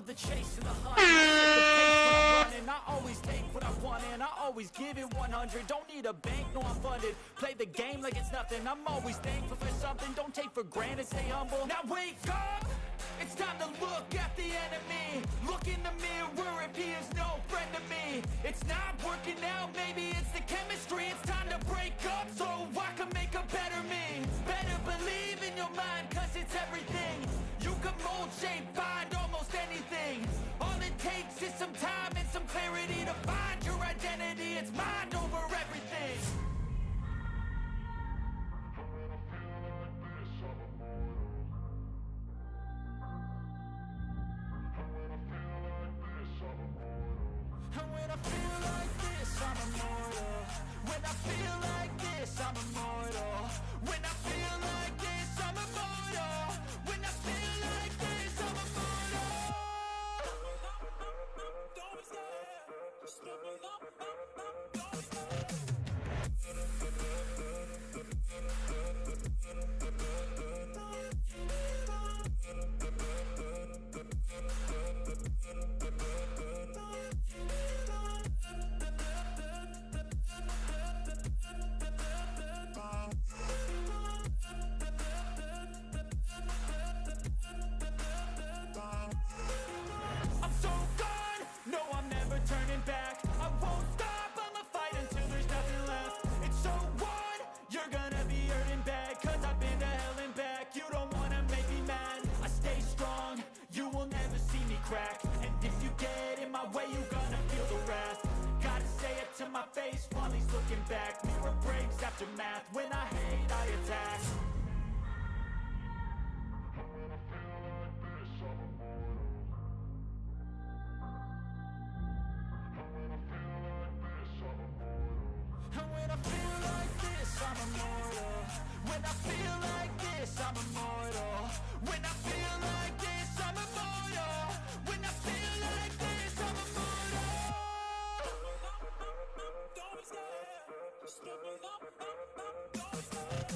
the chase and the hunt. I set the pace when I'm running. I always take what I want and I always give it 100. Don't need a bank, no I'm funded. Play the game like it's nothing. I'm always thankful for something. Don't take for granted, stay humble. Now wake up! It's time to look at the enemy. Look in the mirror if he is no friend to me. It's not working out, maybe it's the chemistry. It's time to break up so I can make a better me. Better believe in your mind, cause it's everything. You can mold, shape, find almost anything. All it takes is some time and some clarity to find your identity. It's mind over everything. And when I feel like this, I'm immortal. When I feel like this, I'm immortal. When I feel like this, I'm immortal. When I feel like this, I'm immortal. Don't be scared. Just level up. Don't be scared. I'm so gone, no I'm never turning back. I won't stop, I'ma fight until there's nothing left. It's so on, you're gonna be hurting bad. Cause I've been to hell and back. You don't wanna make me mad. I stay strong, you will never see me crack. And if you get in my way, you gonna feel the wrath. Gotta say it to my face while he's looking back. Mirror breaks after math. When I hate, I attack. And when I feel like this, I'm immortal. When I feel like this, I'm immortal. When I feel like this, I'm immortal. When I feel like this, I'm immortal. Don't be scared. Just level up. Don't be scared.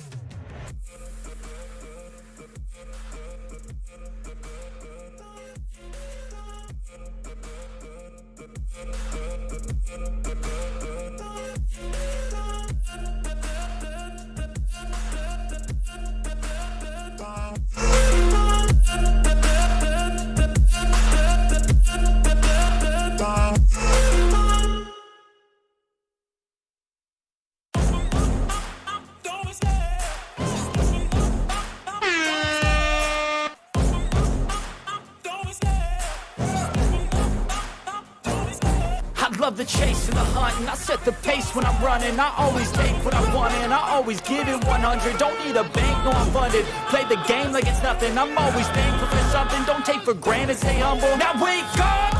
Love the chase and the hunt, and I set the pace when I'm running. I always take what I want and I always give it 100. Don't need a bank, no I'm funded. Play the game like it's nothing. I'm always thankful for something. Don't take for granted, stay humble. Now wake up!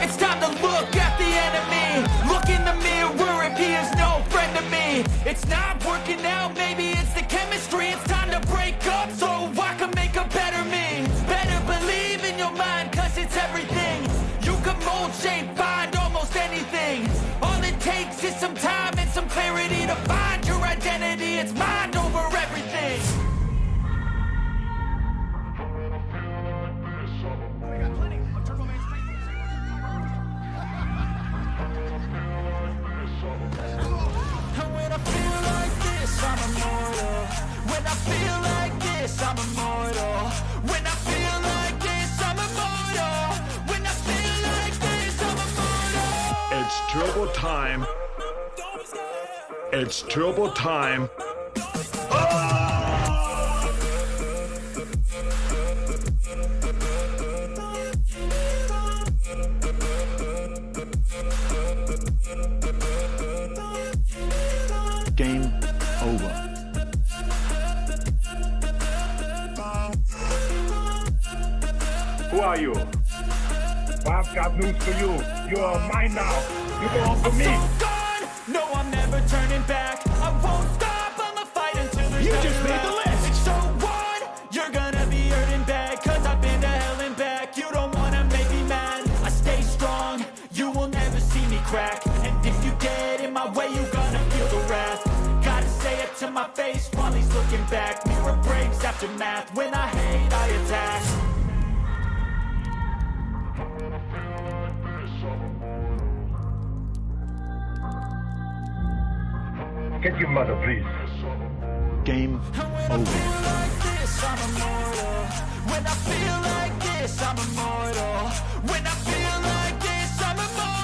It's time to look at the enemy. Look in the mirror if he is no friend to me. It's not working out, maybe it's the chemistry. It's time to break up so I can make a better me. Better believe in your mind, cause it's everything. You can mold, shape, find almost anything. All it takes is some time and some clarity to find your identity. It's mind over everything. We got plenty of Turbo Man Street. And when I feel like this, I'm immortal. When I feel like this, I'm immortal. When I feel like this, I'm immortal. When I feel like this, I'm immortal. It's turbo time. It's turbo time. Game over. Who are you? Well, I've got news for you. You are mine now. You belong to me. So gone, no I'm never turning back. I won't stop, I'ma fight until there's You nothing just made the left. list. It's so on, you're gonna be hurting bad. Cause I've been to hell and back. You don't wanna make me mad. I stay strong, you will never see me crack. And if you get in my way, you gonna feel the wrath. Gotta say it to my face while he's looking back. Mirror breaks after math. When I hate, I attack. Get your mother, please. Game over.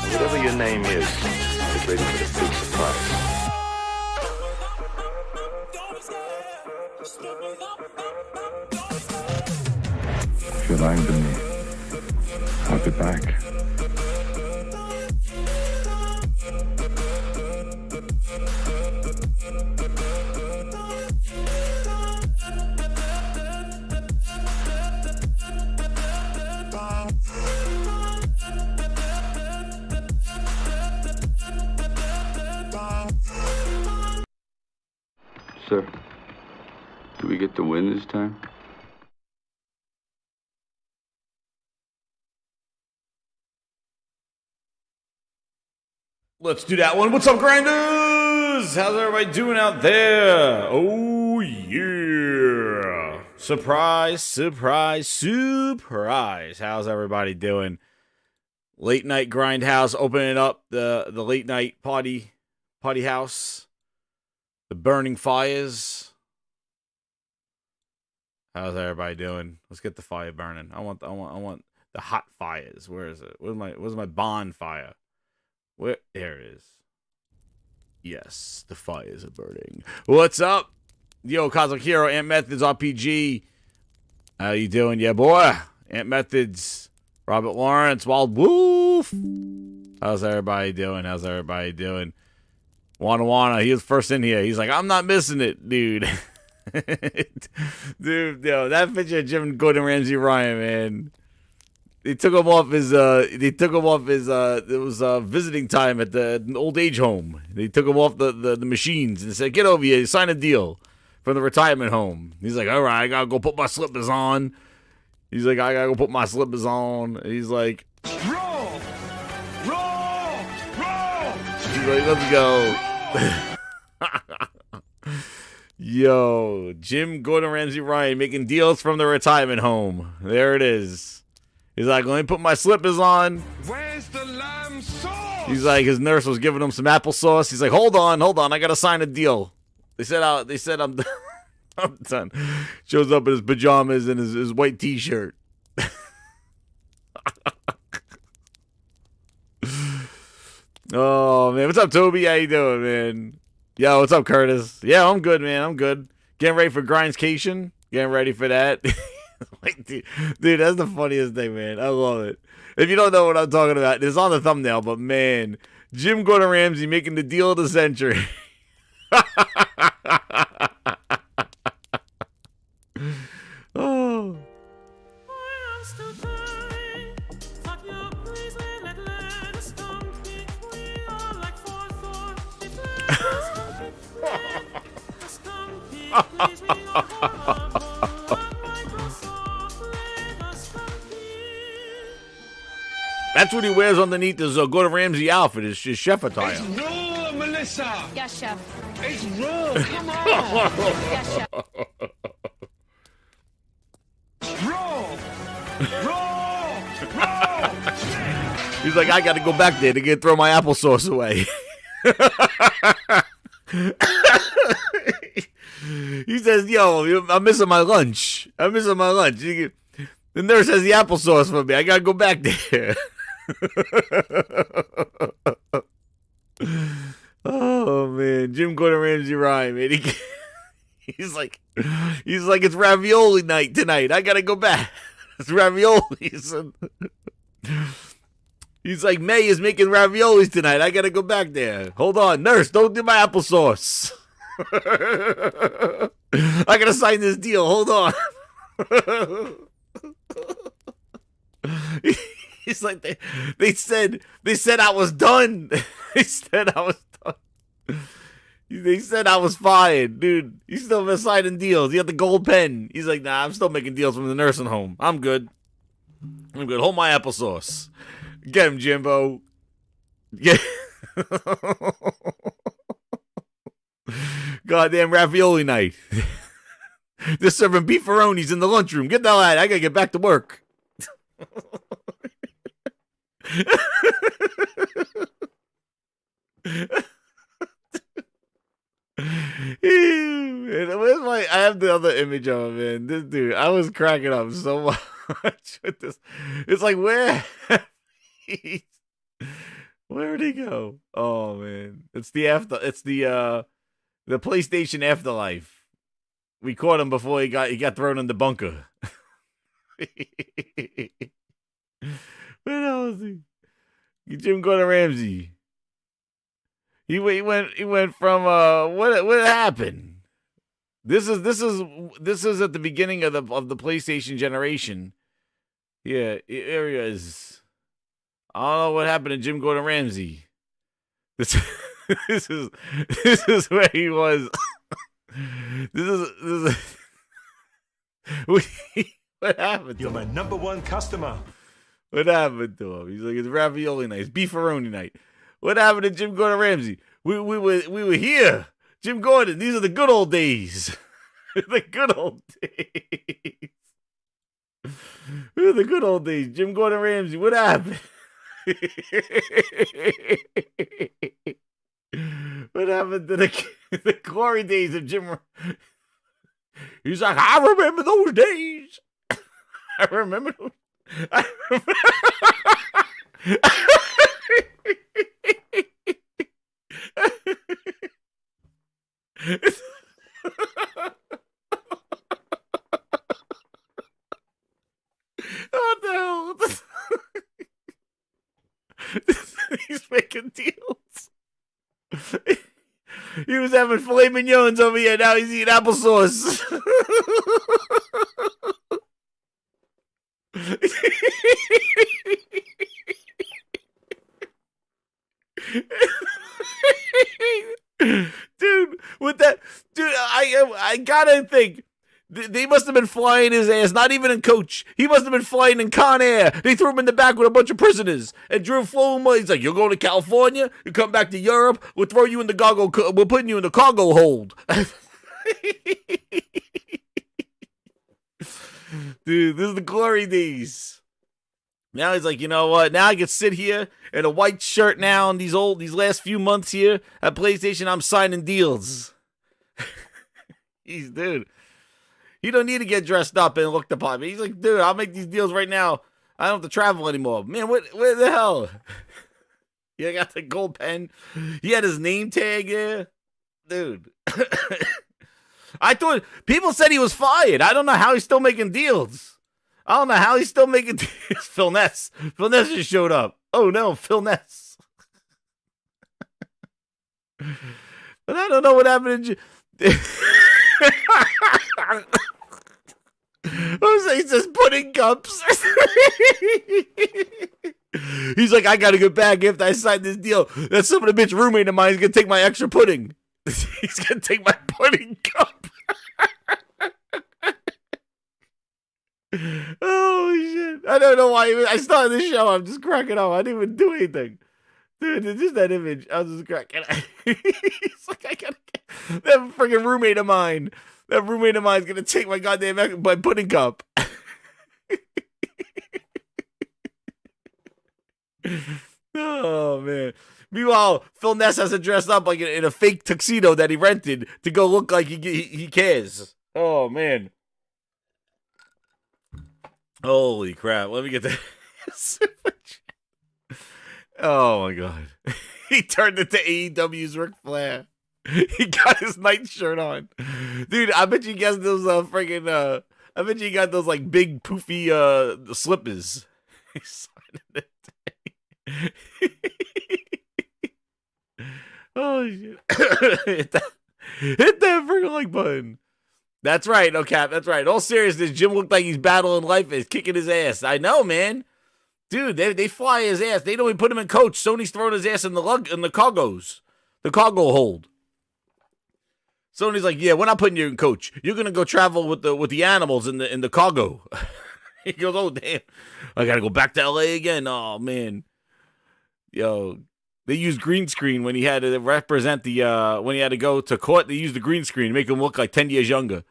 Whatever your name is, get ready for the big surprise. If you're lying to me, I'll be back. Sir, do we get the win this time? Let's do that one. What's up, grinders? How's everybody doing out there? Oh, yeah. Surprise, surprise, surprise. How's everybody doing? Late night grindhouse, opening up the late night party house. The burning fires. How's everybody doing? Let's get the fire burning. I want the hot fires. Where is it? Where's my bonfire? Where? There it is. Yes, the fires are burning. What's up? Yo, Cosmic Hero, Ant Methods RPG. How you doing? Yeah, boy. Ant Methods. Robert Lawrence, Wild Wolf. How's everybody doing? How's everybody doing? Wanna. He was first in here. He's like, I'm not missing it, dude. Dude, yo, that picture of Jim Gordon Ramsay Ryan, man. They took him off his it was visiting time at the old age home. They took him off the machines and said, get over here, sign a deal from the retirement home. He's like, all right, I gotta go put my slippers on. He's like, I gotta go put my slippers on. He's like, Roll! he's like, let's go. Yo, Jim Gordon Ramsay Ryan making deals from the retirement home. There it is. He's like, let me put my slippers on. Where's the lamb sauce? He's like, his nurse was giving him some applesauce. He's like, hold on, I gotta sign a deal. They said I'm done. I'm done. Shows up in his pajamas and his white t-shirt. Oh man, what's up, Toby? How you doing, man? Yo, what's up, Curtis? Yeah, I'm good, man. I'm good. Getting ready for Grindscation. Getting ready for that. Like, dude, that's the funniest thing, man. I love it. If you don't know what I'm talking about, it's on the thumbnail, but man, Jim Gordon Ramsay making the deal of the century. Oh. That's what he wears underneath his Gordon Ramsay outfit, his chef attire. It's raw, Melissa! Yes, chef. It's raw, come on! Yes, chef. Raw! He's like, I gotta go back there to throw my applesauce away. He says, yo, I'm missing my lunch. The nurse has the applesauce for me. I gotta go back there. Oh man, Jim Gordon Ramsay Ryan, man. He's like, it's ravioli night tonight. I gotta go back. It's raviolis. He's like, May is making raviolis tonight. I gotta go back there. Hold on, nurse, don't do my applesauce. I gotta sign this deal. Hold on. He's like, they said I was done. They said I was done. They said I was fired, dude. He's still been signing deals. He got the gold pen. He's like, nah, I'm still making deals from the nursing home. I'm good. Hold my applesauce. Get him, Jimbo. Get. Goddamn ravioli night. They're serving beefaronis in the lunchroom. Get the hell out. I gotta get back to work. the other image of him, man. This dude, I was cracking up so much with this. It's like, where'd he go? Oh man, it's the PlayStation Afterlife. We caught him before he got thrown in the bunker. Where the hell is he? Jim Gordon Ramsay. He went from what happened? This is at the beginning of the PlayStation generation. Yeah, area is. I don't know what happened to Jim Gordon Ramsay. This is where he was. This is what happened? You're my number one customer. What happened to him? He's like, it's ravioli night, it's beefaroni night. What happened to Jim Gordon Ramsay? We were here. Jim Gordon, these are the good old days. The good old days. The good old days. Jim Gordon Ramsay, what happened? What happened to the glory days of Jim? He's like, I remember those days. I remember those. What the hell? He's making deals. He was having filet mignons over here. Now he's eating applesauce. Dude, with that, dude, I gotta think they must have been flying his ass. Not even in coach. He must have been flying in Con Air. They threw him in the back with a bunch of prisoners and flew him. He's like, "You're going to California. You come back to Europe. We'll throw you in the cargo. We're putting you in the cargo hold." Dude, this is the glory days. Now he's like, you know what? Now I can sit here in a white shirt now and these last few months here at PlayStation, I'm signing deals. Dude, you don't need to get dressed up and look the part. He's like, dude, I'll make these deals right now. I don't have to travel anymore. Man, where the hell? You got the gold pen. He had his name tag there. Dude. I thought people said he was fired. I don't know how he's still making deals. I don't know how he's still making deals. Phil Ness. Phil Ness just showed up. Oh no, Phil Ness. But I don't know what happened to Jose says pudding cups. He's like, I gotta get back after I signed this deal. That some of the bitch roommate of mine is gonna take my extra pudding. He's gonna take my pudding cup. Oh shit! I don't know why I started the show. I'm just cracking up. I didn't even do anything, dude. It's just that image. I was just cracking up. He's like, I gotta get that freaking roommate of mine. That roommate of mine is gonna take my goddamn my pudding cup. Oh man. Meanwhile, Phil Ness has to dress up like in a fake tuxedo that he rented to go look like he cares. Oh man. Holy crap. Let me get the super chat. Oh my god. He turned into AEW's Ric Flair. He got his nightshirt on. Dude, I bet you guys those I bet you got those like big poofy slippers. Oh shit. Hit that freaking like button. That's right, no cap. That's right. All seriousness, Jim looked like he's battling life and kicking his ass. I know, man. Dude, they fly his ass. They don't even put him in coach. Sony's throwing his ass in the cargos, the cargo hold. Sony's like, yeah, we're not putting you in coach. You're gonna go travel with the animals in the cargo. He goes, oh damn, I gotta go back to LA again. Oh man, yo. They used green screen when he had to represent when he had to go to court. They used the green screen to make him look like 10 years younger.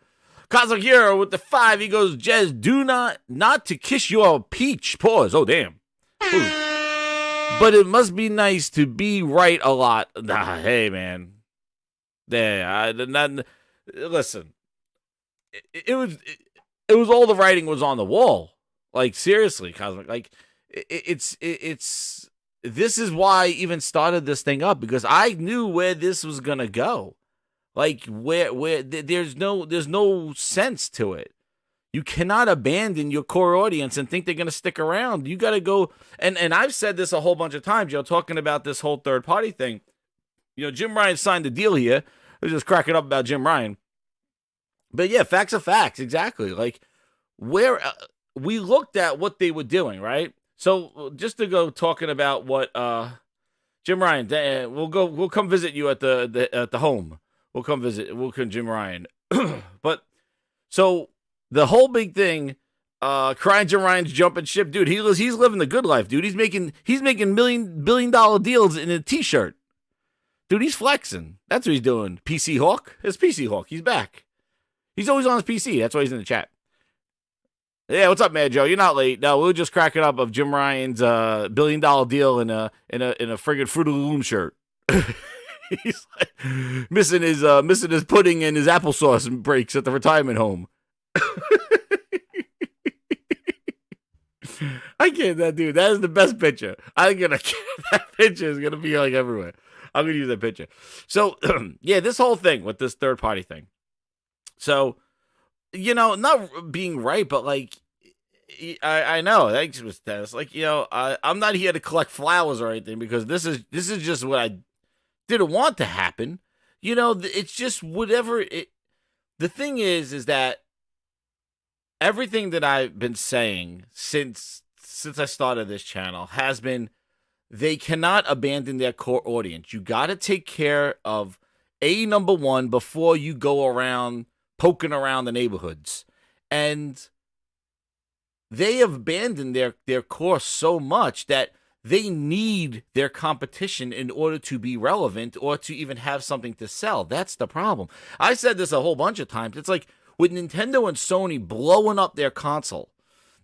Kazuhiro with the 5. He goes, Jez, do not to kiss your peach. Pause. Oh, damn. Ooh. But it must be nice to be right a lot. Nah, hey, man. Listen. it was all the writing was on the wall. Like seriously, Cosmic. Like it's this is why I even started this thing up, because I knew where this was gonna go. Like where there's no sense to it. You cannot abandon your core audience and think they're gonna stick around. You gotta go, and I've said this a whole bunch of times, talking about this whole third party thing. Jim Ryan signed the deal here. I was just cracking up about Jim Ryan. But yeah, facts are facts, exactly. Like where we looked at what they were doing, right? So just to go talking about what Jim Ryan, we'll come visit you at the home. We'll come Jim Ryan. But so the whole big thing, crying Jim Ryan's jumping ship, dude. He's living the good life, dude. He's making billion dollar deals in a t-shirt. Dude, he's flexing. That's what he's doing. PC Hawk. It's PC Hawk. He's back. He's always on his PC. That's why he's in the chat. Yeah, what's up, Mad Joe? You're not late. No, we were just cracking up of Jim Ryan's billion dollar deal in a friggin' Fruit of the Loom shirt. He's like missing his pudding and his applesauce breaks at the retirement home. I can't. That dude. That is the best picture. That picture is gonna be like everywhere. I'm gonna use that picture. So yeah, this whole thing with this third party thing. So not being right, but like I know that was tense. Like I'm not here to collect flowers or anything, because this is just what I didn't want to happen. It's just whatever it. The thing is that everything that I've been saying since I started this channel has been, they cannot abandon their core audience. You got to take care of number one before you go around poking around the neighborhoods. And they have abandoned their core so much that they need their competition in order to be relevant or to even have something to sell. That's the problem. I said this a whole bunch of times. It's like with Nintendo and Sony blowing up their console,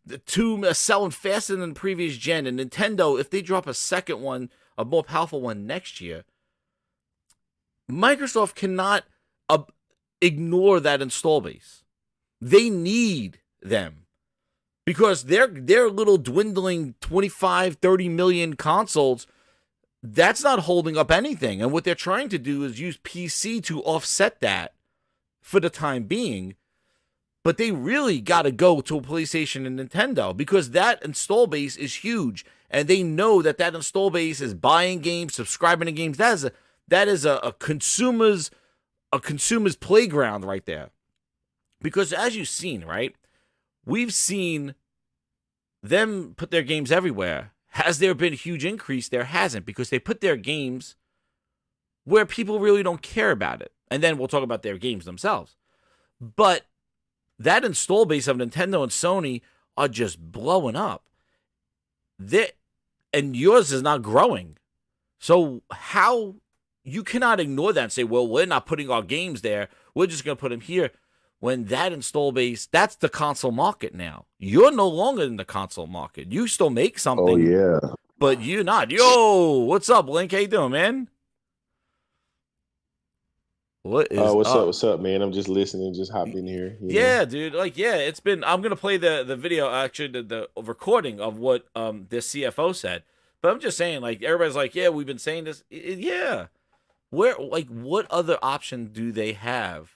the two are selling faster than the previous gen, and Nintendo, if they drop a second one, a more powerful one next year, Microsoft cannot ignore that install base. They need them. Because their little dwindling 25, 30 million consoles, that's not holding up anything. And what they're trying to do is use PC to offset that for the time being. But they really got to go to a PlayStation and Nintendo, because that install base is huge. And they know that install base is buying games, subscribing to games. That is a consumer's playground right there. Because as you've seen, right? We've seen them put their games everywhere. Has there been a huge increase? There hasn't, because they put their games where people really don't care about it. And then we'll talk about their games themselves. But that install base of Nintendo and Sony are just blowing up. And yours is not growing. So how you cannot ignore that and say, well, we're not putting our games there. We're just going to put them here. When that install base, that's the console market now. You're no longer in the console market. You still make something. Oh, yeah. But you're not. Yo, what's up, Link? How you doing, man? What is what's up? up? What's up, man? I'm just listening, just hopped in here. Yeah, dude. Like, yeah, it's been. I'm gonna play the video, actually, the recording of what this CFO said. But I'm just saying, like, everybody's like, yeah, we've been saying this. Yeah, what other option do they have?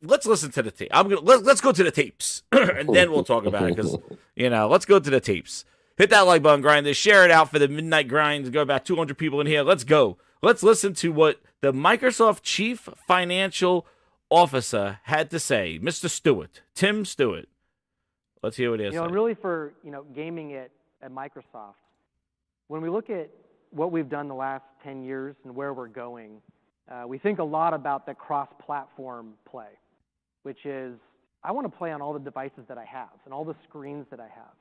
Let's listen to the tape. Let's go to the tapes, and then we'll talk about it. Because let's go to the tapes. Hit that like button, grind this, share it out for the midnight grind. Go about 200 people in here. Let's go. Let's listen to what the Microsoft Chief Financial Officer had to say, Mr. Stewart, Tim Stewart. Let's hear what he has to say. Really for gaming at Microsoft, when we look at what we've done the last 10 years and where we're going, we think a lot about the cross-platform play, which is I want to play on all the devices that I have and all the screens that I have.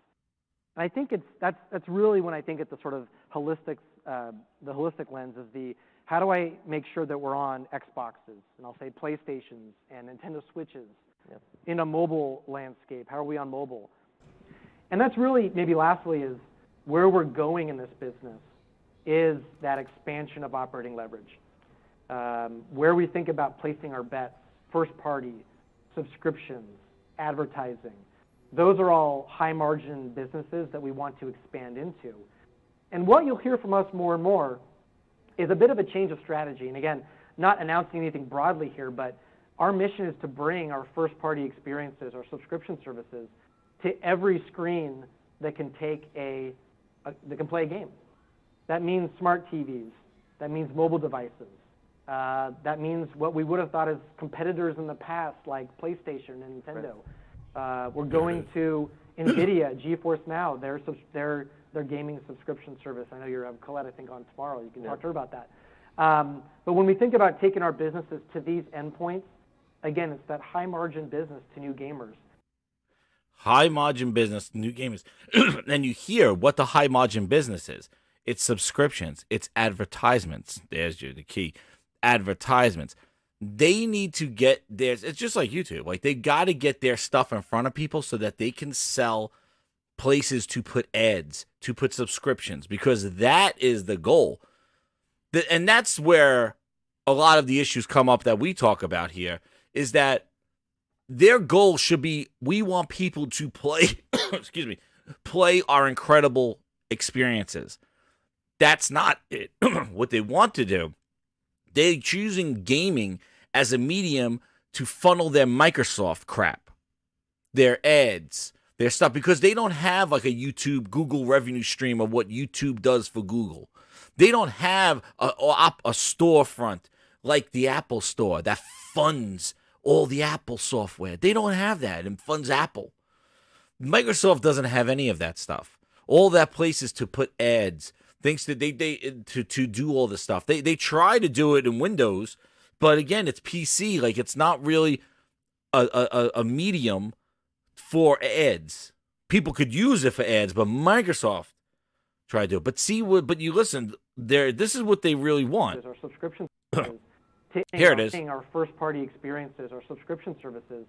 And I think that's really when I think it's the sort of holistic lens is how do I make sure that we're on Xboxes and I'll say PlayStations and Nintendo Switches in a mobile landscape? How are we on mobile? And that's really maybe lastly is where we're going in this business is that expansion of operating leverage. Where we think about placing our bets first party, subscriptions, advertising. Those are all high margin businesses that we want to expand into. And what you'll hear from us more and more is a bit of a change of strategy. And again, not announcing anything broadly here, but our mission is to bring our first party experiences, our subscription services, to every screen that can take that can play a game. That means smart TVs. That means mobile devices. That means what we would have thought as competitors in the past, like PlayStation and Nintendo. We're going to NVIDIA, GeForce Now, their gaming subscription service. I know you're having Colette, I think, on tomorrow. You can talk to her about that. But when we think about taking our businesses to these endpoints, again, it's that high margin business to new gamers. High margin business, new gamers. And you hear what the high margin business is. It's subscriptions. It's advertisements. There's the key. Advertisements. They need to get theirs. It's just like YouTube. Like, they got to get their stuff in front of people so that they can sell places to put ads, to put subscriptions, because that is the goal. And that's where a lot of the issues come up that we talk about here, is that their goal should be, we want people to play, excuse me, play our incredible experiences. That's not it. What they want to do, they're choosing gaming as a medium to funnel their Microsoft crap, their ads, their stuff, because they don't have like a YouTube, Google revenue stream of what YouTube does for Google. They don't have a storefront like the Apple Store that funds all the Apple software. They don't have that and funds Apple. Microsoft doesn't have any of that stuff. All that places to put ads, things that they to do all this stuff. They try to do it in Windows, but again, it's PC. Like, it's not really a medium for ads. People could use it for ads, but Microsoft tried to do it. But you listen, this is what they really want. Our subscription Here it is. Our first party experiences, our subscription services,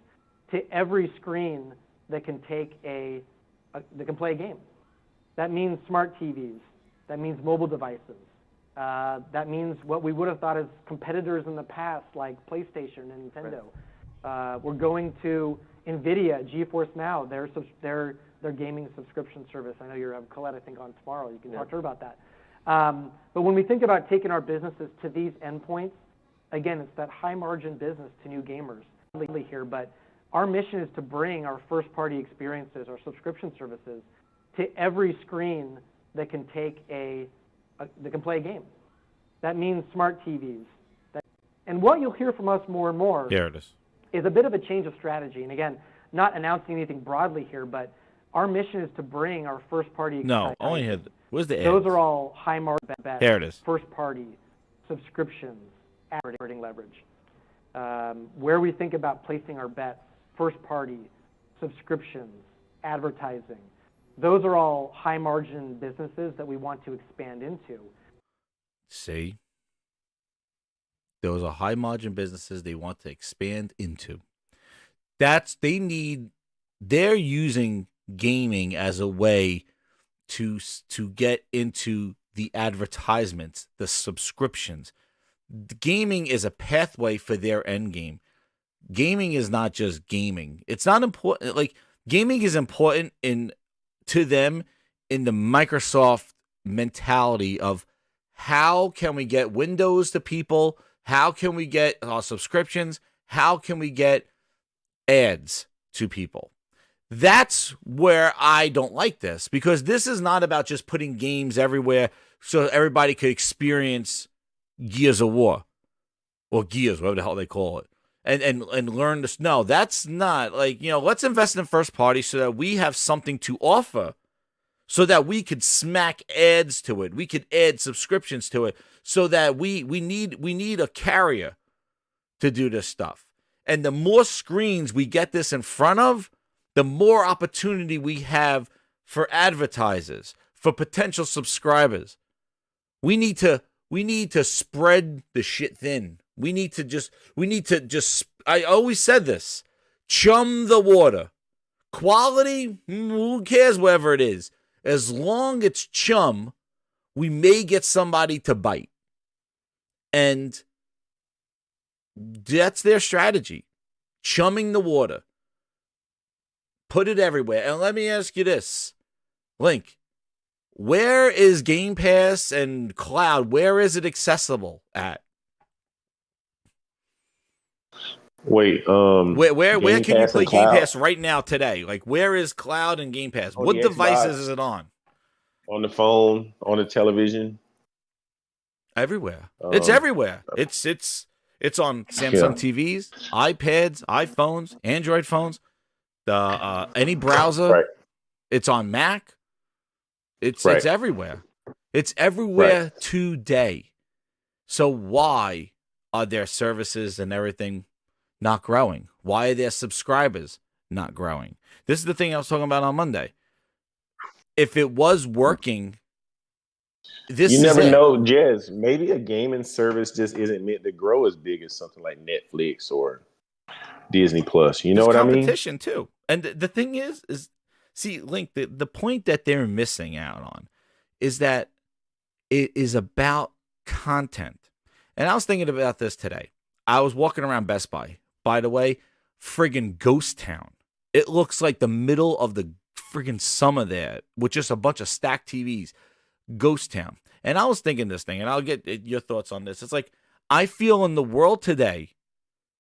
to every screen that can take that can play a game. That means smart TVs. That means mobile devices. That means what we would have thought as competitors in the past, like PlayStation and Nintendo. We're going to NVIDIA, GeForce Now, their gaming subscription service. I know you're having Colette, I think, on tomorrow. You can talk to her about that. But when we think about taking our businesses to these endpoints, again, it's that high margin business to new gamers here. But our mission is to bring our first party experiences, our subscription services, to every screen that can take that can play a game. That means smart TVs. And what you'll hear from us more and more Here it is a bit of a change of strategy. And again, not announcing anything broadly here, but our mission is to bring our first party. No, only here. Where's the ads? Those are all high margin bets. Here it is. First party, subscriptions, advertising leverage. Where we think about placing our bets, first party, subscriptions, advertising. Those are all high margin businesses that we want to expand into. See? Those are high margin businesses they want to expand into. They're using gaming as a way to get into the advertisements, the subscriptions. Gaming is a pathway for their end game. Gaming is not just gaming. It's not important. Like, gaming is important to them in the Microsoft mentality of, how can we get Windows to people? How can we get subscriptions? How can we get ads to people? That's where I don't like this, because this is not about just putting games everywhere so everybody could experience Gears of War or Gears, whatever the hell they call it, and learn this. No, that's not, like, let's invest in first party so that we have something to offer, so that we could smack ads to it. We could add subscriptions to it, so that we need a carrier to do this stuff. And the more screens we get this in front of, the more opportunity we have for advertisers, for potential subscribers. We need to spread the shit thin. We need to just, I always said this, chum the water. Quality, who cares wherever it is? As long as it's chum, we may get somebody to bite. And that's their strategy. chumming the water. Put it everywhere. And let me ask you this, Link. Where is Game Pass and Cloud? Where is it accessible at? Wait, where Game can you Pass play and Game Cloud? Pass right now today? Like, where is Cloud and Game Pass? On What the devices Xbox. is it on? On the phone, on the television. Everywhere. It's everywhere. It's on Samsung TVs, iPads, iPhones, Android phones, the any browser. Right. It's on Mac. It's Right. everywhere. It's everywhere Right. today. So why are their services and everything not growing? Why are their subscribers not growing? This is the thing I was talking about on Monday. If it was working, this You is never it. know, Jez. Maybe a gaming service just isn't meant to grow as big as something like Netflix or Disney Plus. You know There's what I mean? competition too. And the thing is see, Link, the point that they're missing out on is that it is about content. And I was thinking about this today. I was walking around Best Buy. By the way, friggin' ghost town. It looks like the middle of the friggin' summer there with just a bunch of stacked TVs. Ghost town. And I was thinking this thing, and I'll get your thoughts on this. It's like, I feel in the world today,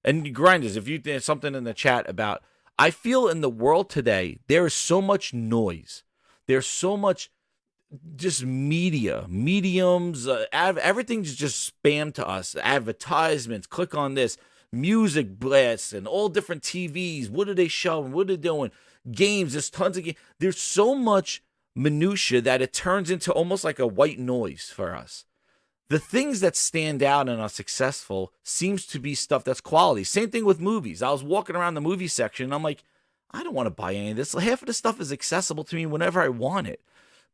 and Grinders, if you did something in the chat about, I feel in the world today, there is so much noise. There's so much just mediums, everything's just spam to us. Advertisements, click on this, music blasts, and all different TVs. What are they showing? What are they doing? Games, there's tons of games. There's so much minutia that it turns into almost like a white noise for us. The things that stand out and are successful seems to be stuff that's quality. Same thing with movies. I was walking around the movie section and I'm like, I don't want to buy any of this. Half of the stuff is accessible to me whenever I want it.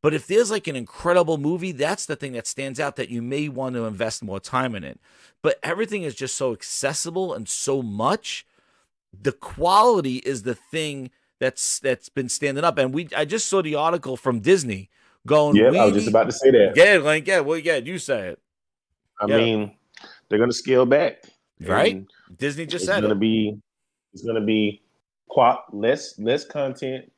But if there's like an incredible movie, that's the thing that stands out that you may want to invest more time in it. But everything is just so accessible and so much. The quality is the thing that's been standing up. And I just saw the article from Disney going. Yeah, I was just about to say that. Yeah, like, yeah, well, yeah, you say it. I mean, they're going to scale back, right? Disney just said it's going to be less content,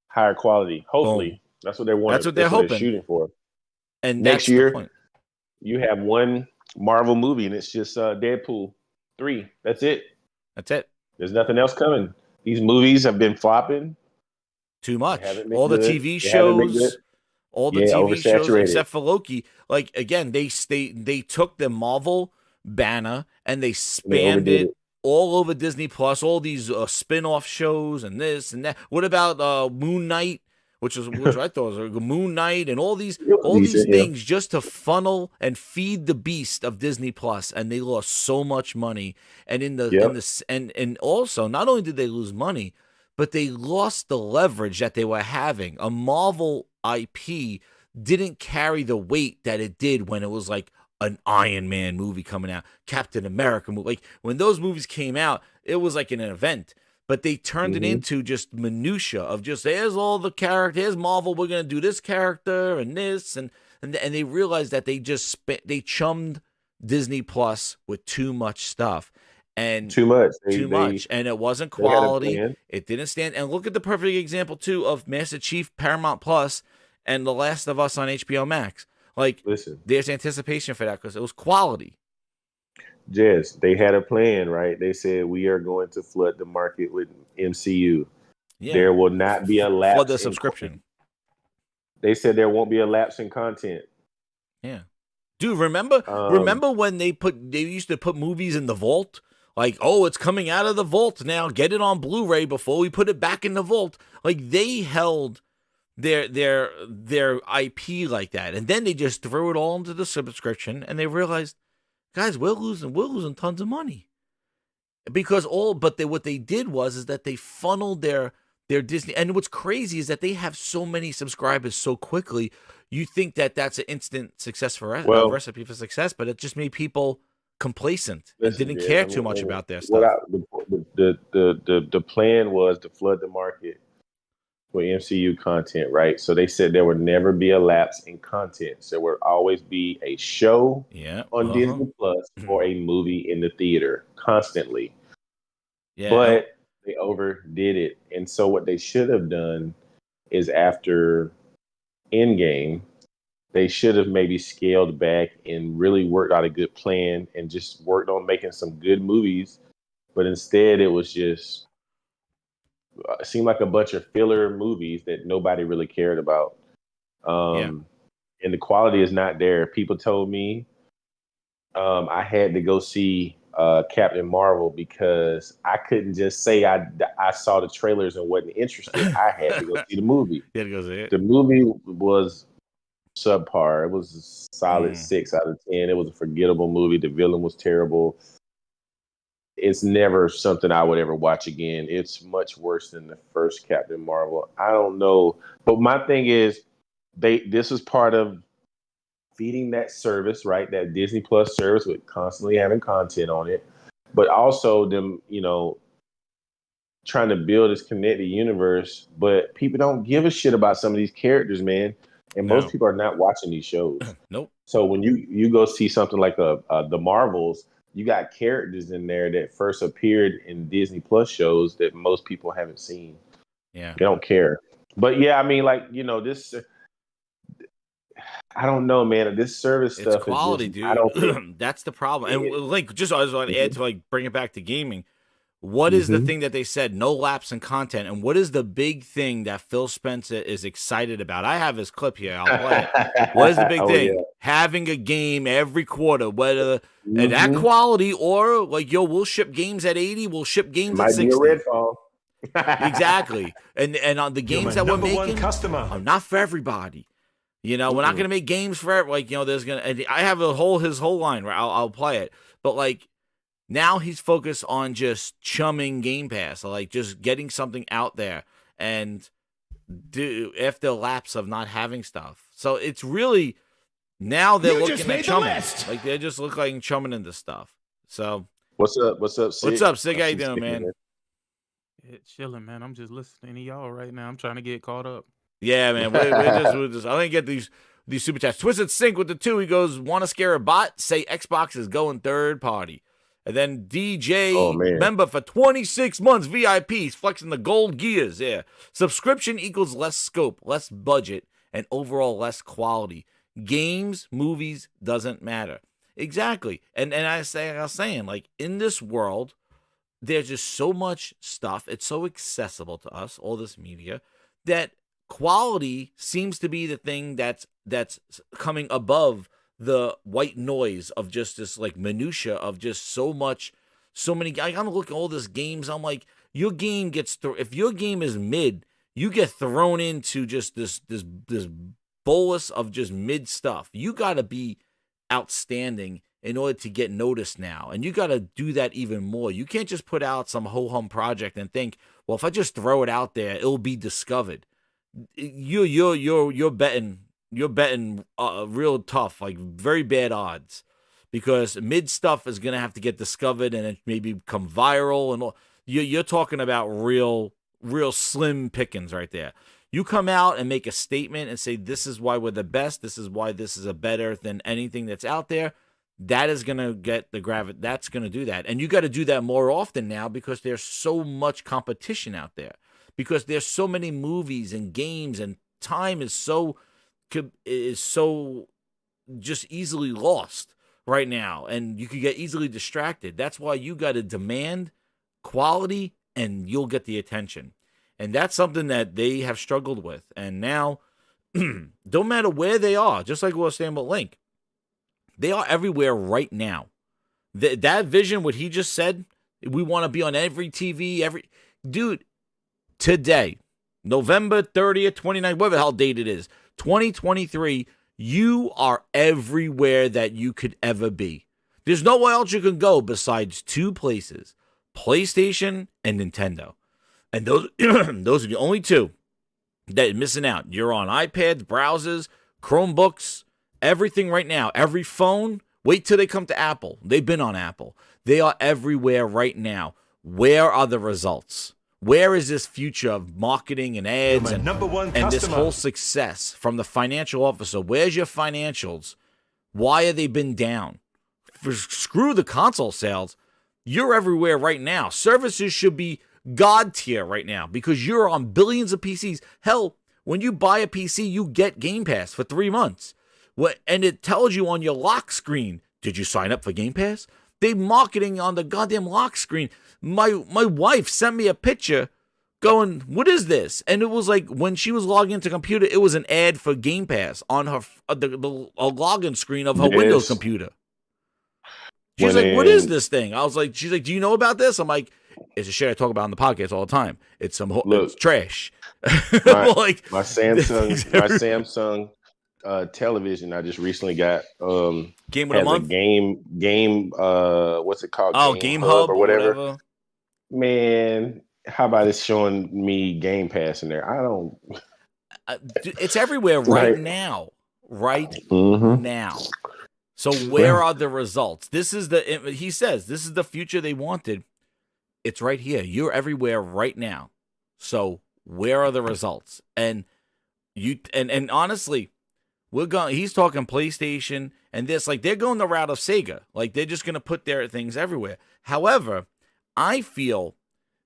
higher quality. Hopefully, boom. That's what they want. That's what they're hoping. Shooting for. And next year, you have one Marvel movie, and it's just Deadpool 3. That's it. That's it. There's nothing else coming. These movies have been flopping too much. All the TV shows. All the TV shows except for Loki. Like, again, they took the Marvel banner and they spanned it all over Disney Plus, all these spin-off shows and this and that. What about Moon Knight, which I thought was Moon Knight, and all these things just to funnel and feed the beast of Disney Plus, and they lost so much money. And and also, not only did they lose money, but they lost the leverage that they were having. A Marvel IP didn't carry the weight that it did when it was like an Iron Man movie coming out, Captain America movie. Like, when those movies came out, it was like an event. But they turned it into just minutia of just, here's all the characters, here's Marvel, we're going to do this character and this. And they realized that they chummed Disney Plus with too much stuff. And too much, and it wasn't quality. It didn't stand. And look at the perfect example too of Master Chief, Paramount Plus, and The Last of Us on HBO Max. Like, listen, there's anticipation for that because it was quality. Jez, they had a plan, right? They said we are going to flood the market with MCU. Yeah. There will not be a lapse. Flood the subscription. They said there won't be a lapse in content. Yeah, dude, remember when they used to put movies in the vault? Like, oh, it's coming out of the vault now. Get it on Blu-ray before we put it back in the vault. Like, they held their IP like that, and then they just threw it all into the subscription, and they realized, guys, we're losing tons of money because what they did was that they funneled their Disney. And what's crazy is that they have so many subscribers so quickly. You think that that's an instant success for us, a recipe for success, but it just made people complacent and didn't care too much about their stuff. The plan was to flood the market with MCU content, right? So they said there would never be a lapse in content. So there would always be a show on Disney Plus or a movie in the theater constantly. Yeah, but they overdid it. And so what they should have done is after Endgame, they should have maybe scaled back and really worked out a good plan and just worked on making some good movies. But instead, it was just it seemed like a bunch of filler movies that nobody really cared about. And the quality is not there. People told me I had to go see Captain Marvel because I couldn't just say I saw the trailers and wasn't interested. I had to go see the movie. You had to go see it. The movie was subpar. It was a solid 6 out of 10. It was a forgettable movie. The villain was terrible. It's never something I would ever watch again. It's much worse than the first Captain Marvel. I don't know, but my thing is, this is part of feeding that service, right? That Disney Plus service with constantly having content on it, but also them, trying to build this connected universe. But people don't give a shit about some of these characters, man. And most people are not watching these shows. Nope. So when you go see something like the Marvels, you got characters in there that first appeared in Disney Plus shows that most people haven't seen. Yeah. They don't care. But yeah, I mean, this, I don't know, man. This service stuff It's quality, is just, dude. I don't think, That's the problem. And I was want to add to bring it back to gaming. What is the thing that they said? No lapse in content. And what is the big thing that Phil Spencer is excited about? I have his clip here. I'll play it. What is the big thing? Yeah. Having a game every quarter, whether at that quality or we'll ship games at 80, we'll ship games at 60. Might be a Redfall. Exactly. And on the games that we're making are not for everybody. We're not going to make games for there's going to, I have his whole line where I'll play it. But now he's focused on just chumming Game Pass, just getting something out there and after the lapse of not having stuff. So it's really, now they're looking at chumming. They just look like chumming into stuff. So what's up, Sig? What's up, Sig? How you doing, man? Chilling, man. I'm just listening to y'all right now. I'm trying to get caught up. Yeah, man. We're just I didn't get these super chats. Twisted Sync with the 2. He goes, want to scare a bot? Say Xbox is going third party. And then DJ member for 26 months VIPs flexing the gold gears. Yeah. Subscription equals less scope, less budget, and overall less quality. Games, movies, doesn't matter. Exactly. And I was saying, in this world, there's just so much stuff. It's so accessible to us, all this media, that quality seems to be the thing that's coming above the white noise of just this minutia of just so many. I'm looking at all these games. I'm like, your game gets if your game is mid, you get thrown into just this bolus of just mid stuff. You got to be outstanding in order to get noticed now, and you got to do that even more. You can't just put out some ho-hum project and think, well, if I just throw it out there, it'll be discovered. You're betting real tough, very bad odds, because mid stuff is gonna have to get discovered and it maybe become viral, and you're talking about real slim pickings right there. You come out and make a statement and say, this is why we're the best, this is why this is a better than anything that's out there. That is gonna get the gravity. That's gonna do that, and you got to do that more often now because there's so much competition out there. Because there's so many movies and games, and time is so just easily lost right now, and you could get easily distracted. That's why you got to demand quality, and you'll get the attention. And that's something that they have struggled with. And now, don't matter where they are, just like we were saying about Link, they are everywhere right now. That vision, what he just said, we want to be on every TV, dude. Today, November 30th, 29th, whatever the hell date it is, 2023, you are everywhere that you could ever be. There's nowhere else you can go besides 2 places, PlayStation and Nintendo. And those are the only 2 that are missing out. You're on iPads, browsers, Chromebooks, everything right now. Every phone, wait till they come to Apple. They've been on Apple. They are everywhere right now. Where are the results? Where is this future of marketing and ads and this whole success from the financial officer? Where's your financials? Why have they been down? Screw the console sales. You're everywhere right now. Services should be God tier right now because you're on billions of PCs. Hell, when you buy a PC, you get Game Pass for 3 months. And it tells you on your lock screen, did you sign up for Game Pass? They marketing on the goddamn lock screen. My wife sent me a picture going, what is this? And it was like when she was logging into computer, it was an ad for Game Pass on her the login screen of her Windows computer. She's like, what is this thing? I was like, she's like, do you know about this? I'm like, it's a shit I talk about on the podcast all the time. It's it's trash. My Samsung television I just recently got game of the month? game what's it called? Oh, Game Hub or whatever. Man, how about it showing me Game Pass in there? I don't. It's everywhere right now. Now. So where are the results? He says this is the future they wanted. It's right here. You're everywhere right now. So where are the results? And honestly, he's talking PlayStation and this, like they're going the route of Sega. Like they're just going to put their things everywhere. However, I feel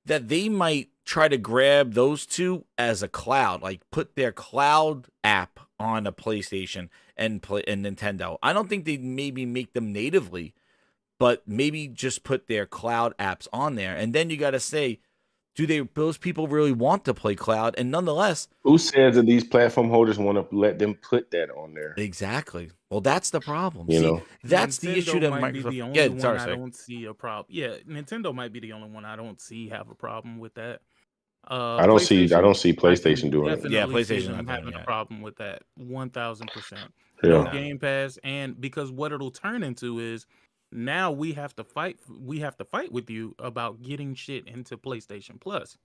that they might try to grab those two as a cloud, like put their cloud app on a PlayStation and Nintendo. I don't think they maybe make them natively, but maybe just put their cloud apps on there. And then you got to say, those people really want to play cloud? And nonetheless, who says that these platform holders want to let them put that on there? Exactly. Well, that's the problem. Nintendo That's the issue that might be Microsoft. the only one I don't see a problem. Yeah, Nintendo might be the only one I don't see have a problem with that. I don't see PlayStation doing it. Yeah, PlayStation having a problem with that 1,000%. Yeah. No Game Pass, and because what it'll turn into is now we have to fight with you about getting shit into PlayStation Plus.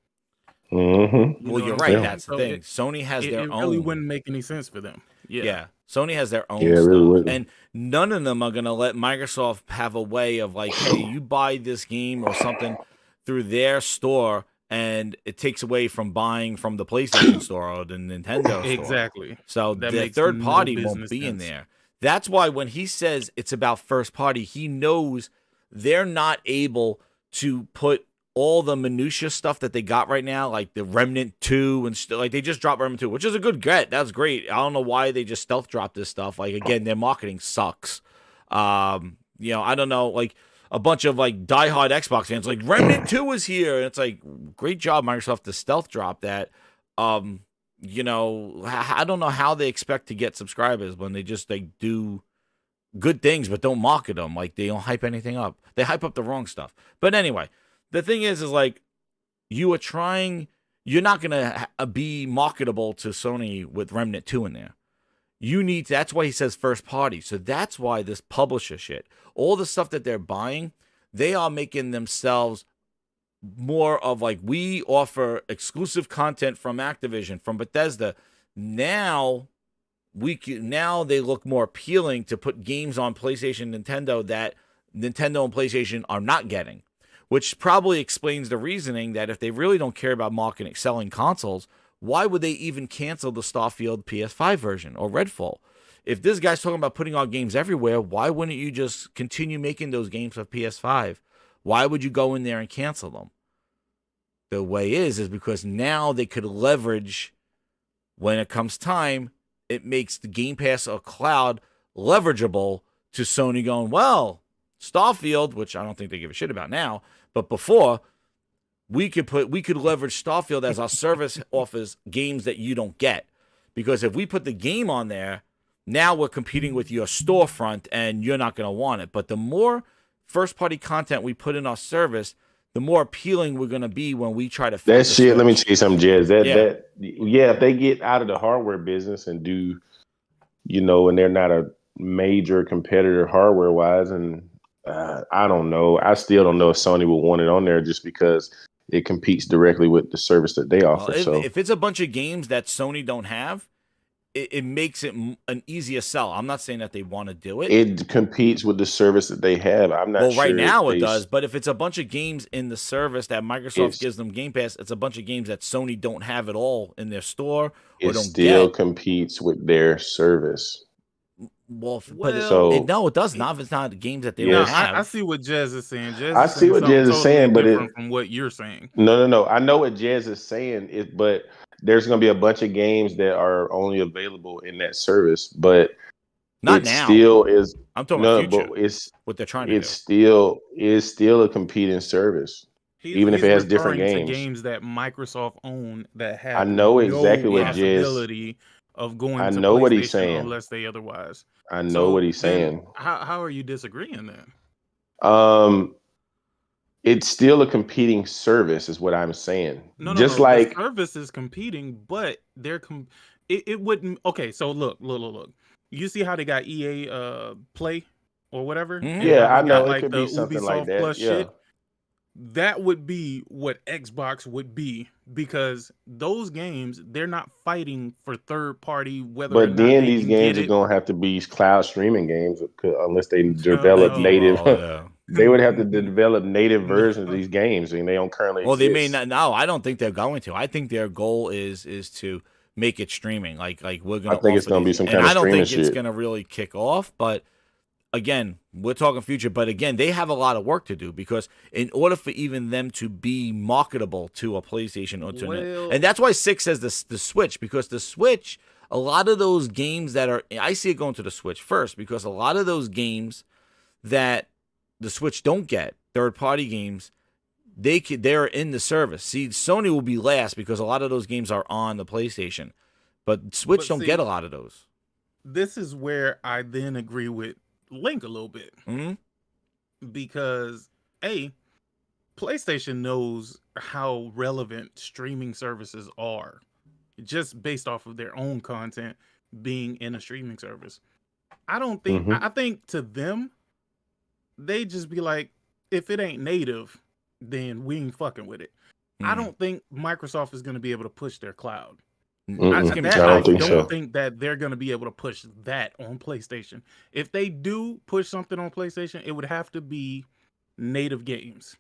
Mm-hmm. Well, you're right. That's the thing. Sony has their own. It really wouldn't make any sense for them. Yeah. Sony has their own it stuff. Really wouldn't. And none of them are going to let Microsoft have a way of like, hey, you buy this game or something through their store and it takes away from buying from the PlayStation store or the Nintendo store. Exactly. So That the makes third no party won't business be in sense. there. That's why when he says it's about first party, he knows they're not able to put all the minutia stuff that they got right now, like the Remnant 2 and like they just dropped Remnant 2, which is a good get. That's great. I don't know why they just stealth dropped this stuff. Like again, their marketing sucks. I don't know, like a bunch of like diehard Xbox fans like Remnant 2 is here, and it's like great job Microsoft to stealth drop that. I don't know how they expect to get subscribers when they just do good things but don't market them. Like they don't hype anything up. They hype up the wrong stuff. But anyway, the thing is like you're not gonna be marketable to Sony with Remnant 2 in there. That's why he says first party. So that's why this publisher shit, all the stuff that they're buying, they are making themselves more of like, we offer exclusive content from Activision, from Bethesda. Now they look more appealing to put games on PlayStation, Nintendo that Nintendo and PlayStation are not getting, which probably explains the reasoning that if they really don't care about marketing, selling consoles, why would they even cancel the Starfield PS5 version or Redfall? If this guy's talking about putting out games everywhere, why wouldn't you just continue making those games for PS5? Why would you go in there and cancel them? The way is because now they could leverage, when it comes time, it makes the Game Pass or cloud leverageable to Sony going, well, Starfield, which I don't think they give a shit about now, but before, we could leverage Starfield as our service offers games that you don't get. Because if we put the game on there, now we're competing with your storefront and you're not going to want it. But the more first-party content we put in our service, the more appealing we're going to be when we try to... That shit, let me tell you something, Jez. If they get out of the hardware business and do, and they're not a major competitor hardware-wise, and I don't know. I still don't know if Sony will want it on there just because it competes directly with the service that they offer. If it's a bunch of games that Sony don't have, it makes it an easier sell. I'm not saying that they want to do it. It competes with the service that they have. I'm not sure. Well, right now it does, but if it's a bunch of games in the service that Microsoft gives them Game Pass, it's a bunch of games that Sony don't have at all in their store or it don't still get. Competes with their service. Well, Well, no, it does not. If it's not games that they no, don't have. I see what Jez is saying. Jez I is see saying what something Jez is totally saying, but different from what you're saying. no. I know what Jez is saying, but there's going to be a bunch of games that are only available in that service, but Not it now. still is. I'm talking about future. But it's what they're trying to do. still a competing service, even if it has different referring games. to games that Microsoft own that have I know no exactly what possibility of going I to know what he's PlayStation saying. unless they otherwise. I know what he's then saying. How are you disagreeing then? It's still a competing service, is what I'm saying. No. Just The like service is competing, but they're it wouldn't. Okay, so look. You see how they got EA Play or whatever? Mhm. And yeah, how I they know got it like could the be something Ubisoft like that. Plus Yeah, shit. That would be what Xbox would be, because those games, they're not fighting for third party whether or but not then they these can games get are it. going to have to be cloud streaming games unless they develop No, native. Yeah. They would have to develop native no. versions of these games, and they don't currently Well, they may exist. not. No, I don't think they're going to. I think their goal is to make it streaming. Like we're I gonna think it's offer going to be these, some and kind of I don't streaming think it's shit. gonna really kick off. But again, we're talking future. But again, they have a lot of work to do, because in order for even them to be marketable to a PlayStation or to and that's why 6 says the Switch, because the Switch, a lot of those games that are, I see it going to the Switch first, because a lot of those games that the Switch don't get, third party games, they're in the service. See, Sony will be last because a lot of those games are on the PlayStation, but Switch don't get a lot of those. This is where I then agree with Link a little bit, because PlayStation knows how relevant streaming services are, just based off of their own content being in a streaming service. I don't think I think to them, they just be like, if it ain't native, then we ain't fucking with it. I don't think Microsoft is going to be able to push their cloud. I don't think that they're going to be able to push that on PlayStation. If they do push something on PlayStation, it would have to be native games.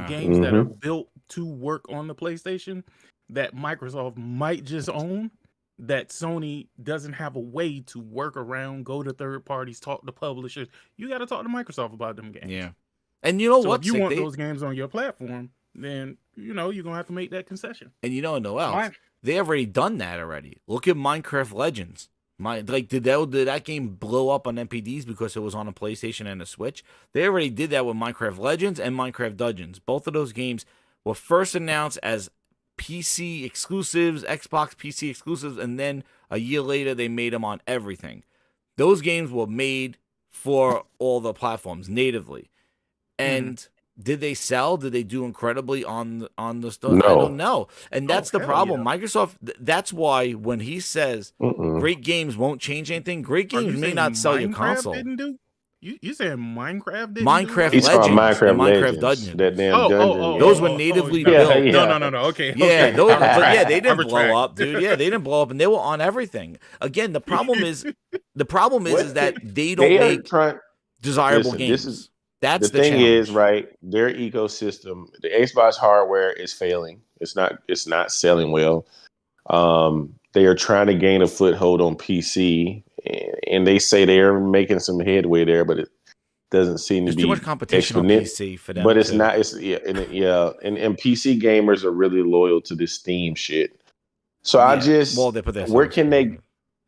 Games that are built to work on the PlayStation that Microsoft might just own, that Sony doesn't have a way to work around, go to third parties, talk to publishers. You got to talk to Microsoft about them games. Yeah. And you know what? If you want those games on your platform, then, you're going to have to make that concession. And you know else? They have already done that already. Look at Minecraft Legends. Did that game blow up on MPDs because it was on a PlayStation and a Switch? They already did that with Minecraft Legends and Minecraft Dungeons. Both of those games were first announced as PC exclusives, Xbox PC exclusives, and then a year later they made them on everything. Those games were made for all the platforms natively. And did they sell? Did they do incredibly on the store? No. I don't know. And that's the problem. Yeah. Microsoft, that's why when he says great games won't change anything, great games may not sell your console. Didn't do? You saying Minecraft didn't Minecraft do? Legends Minecraft and Minecraft Legends. Dungeons. That damn dungeon. Those were natively built. No. Okay. Yeah, they didn't blow up, dude. Yeah, they didn't blow up, and they were on everything. Again, the problem is that they don't make desirable games. That's the thing challenge. is, right? Their ecosystem, the Xbox hardware is failing. It's not selling well. They are trying to gain a foothold on PC, and they say they're making some headway there, but it doesn't seem to be too much competition on PC for them. But it's not. And PC gamers are really loyal to this Steam shit. So they put that. Where can they?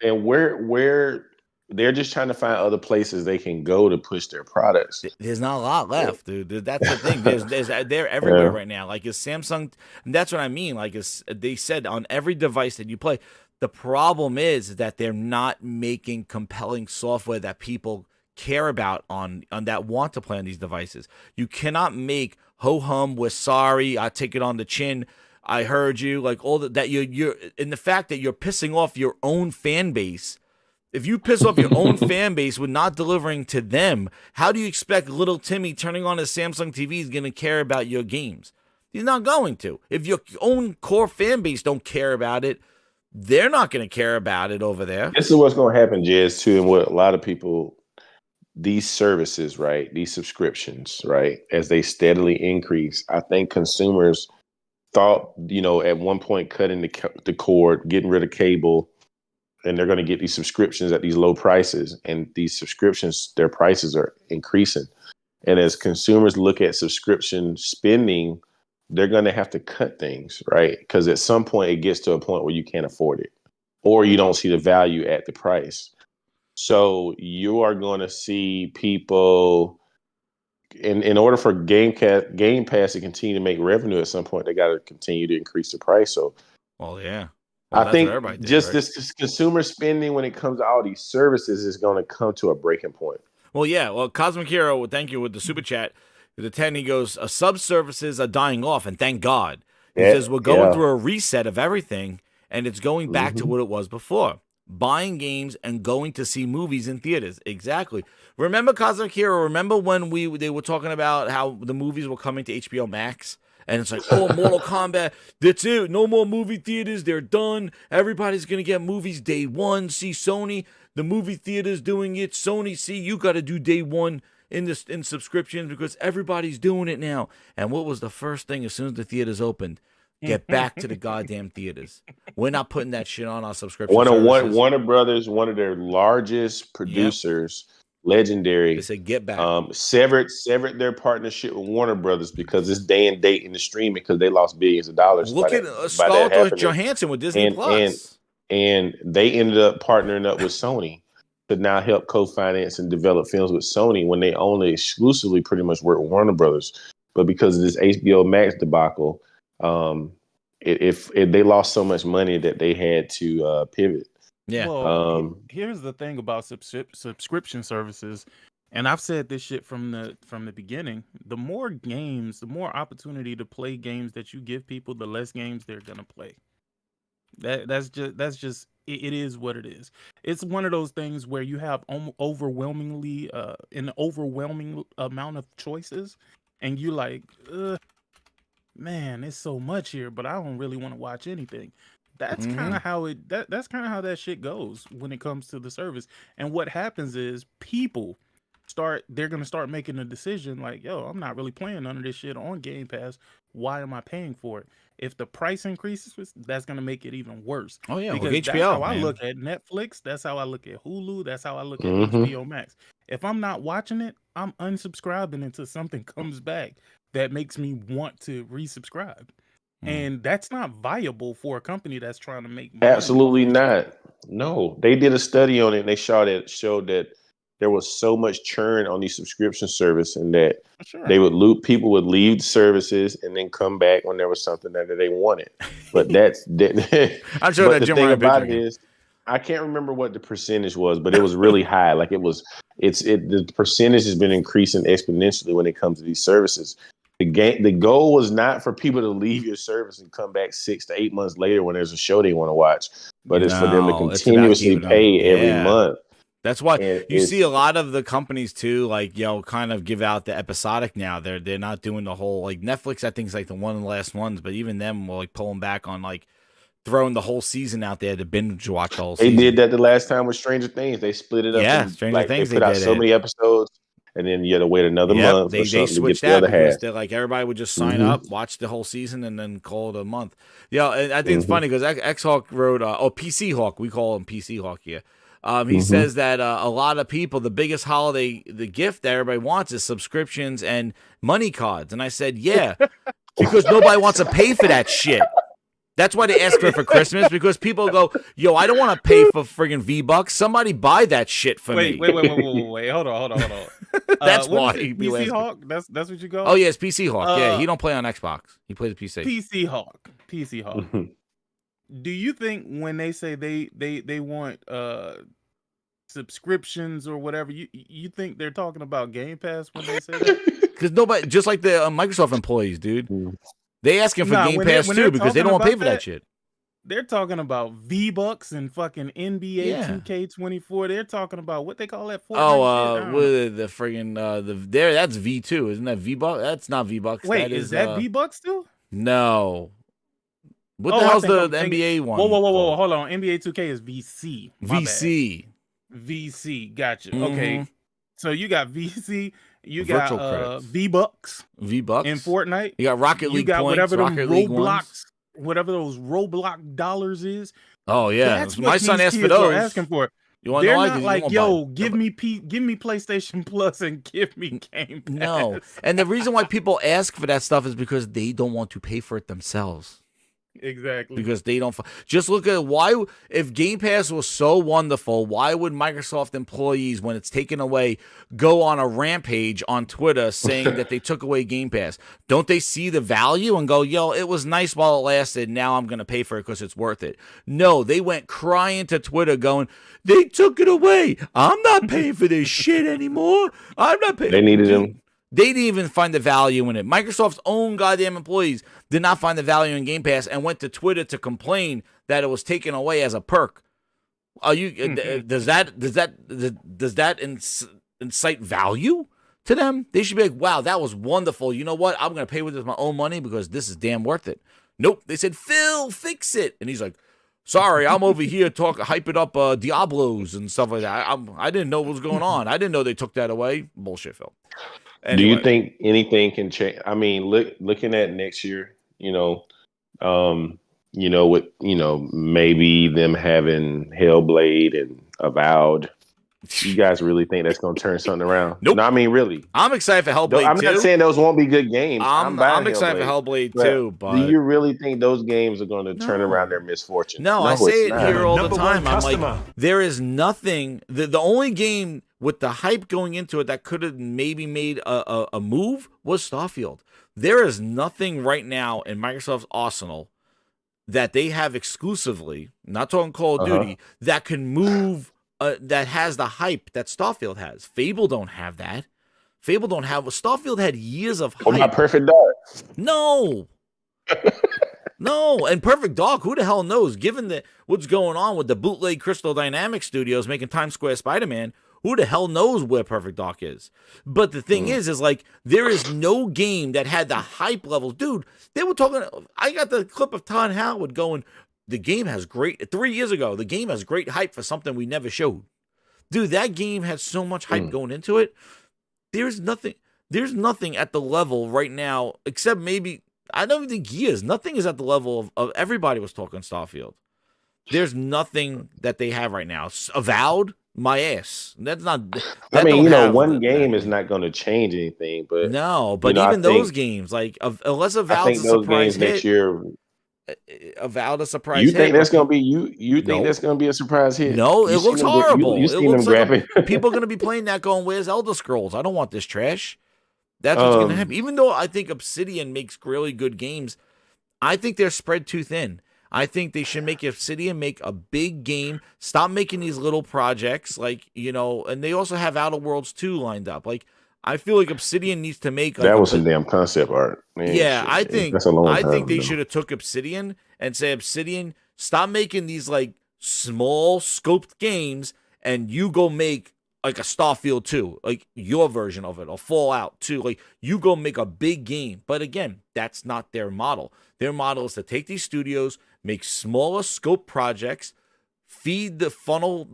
And where they're just trying to find other places they can go to push their products. There's not a lot left, dude. That's the thing. They're everywhere right now. Like, is Samsung, and that's what I mean. Like, they said on every device that you play. The problem is that they're not making compelling software that people care about on that want to play on these devices. You cannot make ho hum, we're sorry, I take it on the chin, I heard you, like all that you're in the fact that you're pissing off your own fan base. If you piss off your own fan base with not delivering to them, how do you expect little Timmy turning on his Samsung TV is going to care about your games? He's not going to. If your own core fan base don't care about it, they're not going to care about it over there. This is what's going to happen, Jez, too, and what a lot of people, these services, right, these subscriptions, right, as they steadily increase, I think consumers thought, at one point cutting the cord, getting rid of cable, and they're going to get these subscriptions at these low prices, and these subscriptions, their prices are increasing. And as consumers look at subscription spending, they're going to have to cut things, right? Because at some point it gets to a point where you can't afford it, or you don't see the value at the price. So you are going to see people, in order for Game Pass to continue to make revenue at some point, they got to continue to increase the price. So, well, yeah. Well, I think did, just right? this consumer spending when it comes to all these services is going to come to a breaking point. Well, yeah. Well, Cosmic Hero, thank you with the super chat. The 10, he goes, sub services are dying off, and thank God. He says, we're going through a reset of everything, and it's going back to what it was before. Buying games and going to see movies in theaters. Exactly. Remember Cosmic Hero? Remember when they were talking about how the movies were coming to HBO Max? And it's like, oh, Mortal Kombat, that's it. No more movie theaters. They're done. Everybody's going to get movies day one. See, Sony, the movie theater's doing it. Sony, see, you got to do day one in subscriptions because everybody's doing it now. And what was the first thing as soon as the theaters opened? Get back to the goddamn theaters. We're not putting that shit on our subscription services. Warner Brothers, one of their largest producers, legendary. They said get back. Severed their partnership with Warner Brothers because it's day and date in the streaming because they lost billions of dollars. Look at Scarlett Johansson with Disney Plus. And they ended up partnering up with Sony to now help co-finance and develop films with Sony when they only exclusively pretty much work with Warner Brothers. But because of this HBO Max debacle, if they lost so much money that they had to pivot. Yeah. Well, here's the thing about subscription services, and I've said this shit from the beginning. The more games, the more opportunity to play games that you give people, the less games they're gonna play. That's just it is what it is. It's one of those things where you have overwhelmingly an overwhelming amount of choices, and you like, man, it's so much here, but I don't really want to watch anything. That's kind of how that's kind of how that shit goes when it comes to the service. And what happens is they're going to start making a decision like, yo, I'm not really playing none of this shit on Game Pass. Why am I paying for it? If the price increases, that's going to make it even worse. Oh, yeah. Because HBO, that's how I look at Netflix. That's how I look at Hulu. That's how I look at HBO Max. If I'm not watching it, I'm unsubscribing until something comes back that makes me want to resubscribe. And that's not viable for a company that's trying to make money. Absolutely not. No, they did a study on it and they showed that there was so much churn on these subscription service and that people would leave services and then come back when there was something that they wanted. But I'm sure that the thing about it is, I can't remember what the percentage was, but it was really high. Like the percentage has been increasing exponentially when it comes to these services. The goal was not for people to leave your service and come back 6 to 8 months later when there's a show they want to watch, but it's for them to continuously pay every month. That's why you see a lot of the companies too, like, kind of give out the episodic now. They're not doing the whole, like Netflix, I think is like the one of the last ones, but even them will like pulling back on like throwing the whole season out there to binge watch the whole season. They did that the last time with Stranger Things. They split it up. Yeah, Stranger Things. They put out so many episodes. And then you had to wait another month. They switched that because they're like everybody would just sign up, watch the whole season, and then call it a month. Yeah, and I think it's funny because X Hawk wrote, PC Hawk, we call him PC Hawk here. He says that a lot of people, the biggest holiday, the gift that everybody wants is subscriptions and money cards. And I said, yeah, because nobody wants to pay for that shit. That's why they ask for Christmas, because people go, yo, I don't want to pay for friggin' V-Bucks. Somebody buy that shit for me. Wait. Hold on. That's why. PC Hawk? That's what you go? Oh, yeah, it's PC Hawk. Yeah, he don't play on Xbox. He plays PC. PC Hawk. Do you think when they say they want subscriptions or whatever, you think they're talking about Game Pass when they say that? Because nobody, just like the Microsoft employees, dude. They asking for Game Pass too because they don't want to pay for that shit. They're talking about V-Bucks and fucking NBA 2K24. They're talking about what they call that. The friggin' that's V2, isn't that V-Bucks? That's not V-Bucks. Wait, is that V-Bucks too? No. What the hell's the NBA one? Whoa, hold on. NBA 2K is VC. VC, gotcha. Okay, so you got VC. You got V-Bucks in Fortnite. You got Rocket League points, whatever them Roblox, whatever those Roblox dollars is. Oh yeah, That's my what son these asked for kids are those. asking for. You want to They're know why? not 'Cause you like, won't yo, buy it. give me PlayStation Plus and give me Game Pass. No, and the reason why people ask for that stuff is because they don't want to pay for it themselves. Exactly. Because they don't. Just look at why. If Game Pass was so wonderful, why would Microsoft employees, when it's taken away, go on a rampage on Twitter saying that they took away Game Pass? Don't they see the value and go, yo, it was nice while it lasted. Now I'm going to pay for it because it's worth it. No, they went crying to Twitter going, they took it away. I'm not paying for this shit anymore. I'm not paying. They needed them. They didn't even find the value in it. Microsoft's own goddamn employees did not find the value in Game Pass and went to Twitter to complain that it was taken away as a perk. Are you? Does that incite value to them? They should be like, wow, that was wonderful. You know what? I'm gonna pay with this my own money because this is damn worth it. Nope. They said, Phil, fix it, and he's like, sorry, I'm over here hyping up Diablos and stuff like that. I didn't know what was going on. I didn't know they took that away. Bullshit, Phil. Anyway. Do you think anything can change? I mean, looking at next year, with maybe them having Hellblade and Avowed. You guys really think that's going to turn something around? Nope. No, I mean, really. I'm excited for Hellblade. I'm not saying those won't be good games. I'm excited for Hellblade too. But do you really think those games are going to turn around their misfortune? No, I say it here all the time. I'm customer. like, there is nothing. The only game with the hype going into it that could have maybe made a move was Starfield. There is nothing right now in Microsoft's arsenal that they have exclusively, not talking Call of Duty, that can move, that has the hype that Starfield has. Fable don't have that. Starfield had years of hype. What about Perfect Dark? No. No, and Perfect Dark, who the hell knows? Given what's going on with the bootleg Crystal Dynamics studios making Times Square Spider-Man, who the hell knows where Perfect Dark is? But the thing is like, there is no game that had the hype level. Dude, they were talking, I got the clip of Todd Howard going, the game has 3 years ago, the game has great hype for something we never showed. Dude, that game had so much hype going into it. There's nothing at the level right now, except maybe, I don't even think Gears. Nothing is at the level of everybody was talking Starfield. There's nothing that they have right now. Avowed, my ass. That's not. That I mean, one game is not going to change anything, but no. But even those games, like unless Avowed's a surprise hit next year. Avowed a surprise. You think that's going to be you think that's going to be a surprise hit? No, it looks horrible. You seen them grabbing. People are going to be playing that, going, "Where's Elder Scrolls? I don't want this trash." That's what's going to happen. Even though I think Obsidian makes really good games, I think they're spread too thin. I think they should make Obsidian make a big game. Stop making these little projects, and they also have Outer Worlds 2 lined up. Like, I feel like Obsidian needs to make that was some damn concept art. Man, yeah, shit. I think they should have took Obsidian and say, Obsidian, stop making these like small scoped games, and you go make like a Starfield 2, like your version of it, or Fallout 2. Like, you go make a big game. But again, that's not their model. Their model is to take these studios, make smaller scope projects, feed the funnel,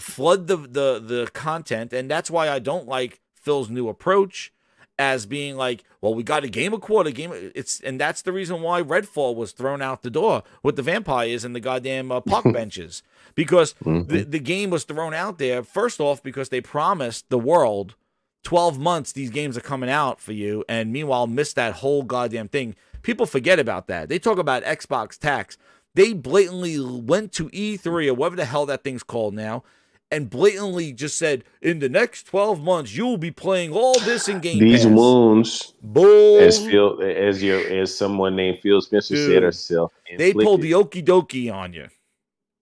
flood the content. And that's why I don't like Phil's new approach as being like, well, we got a game a quarter game. And that's the reason why Redfall was thrown out the door with the vampires and the goddamn park benches. Because the game was thrown out there, first off, because they promised the world 12 months these games are coming out for you, and meanwhile missed that whole goddamn thing. People forget about that. They talk about Xbox tax. They blatantly went to E3 or whatever the hell that thing's called now, and blatantly just said, in the next 12 months, you'll be playing all this in Game Pass. These wounds, bull, as someone named Phil Spencer said herself, they pulled the okie dokie on you.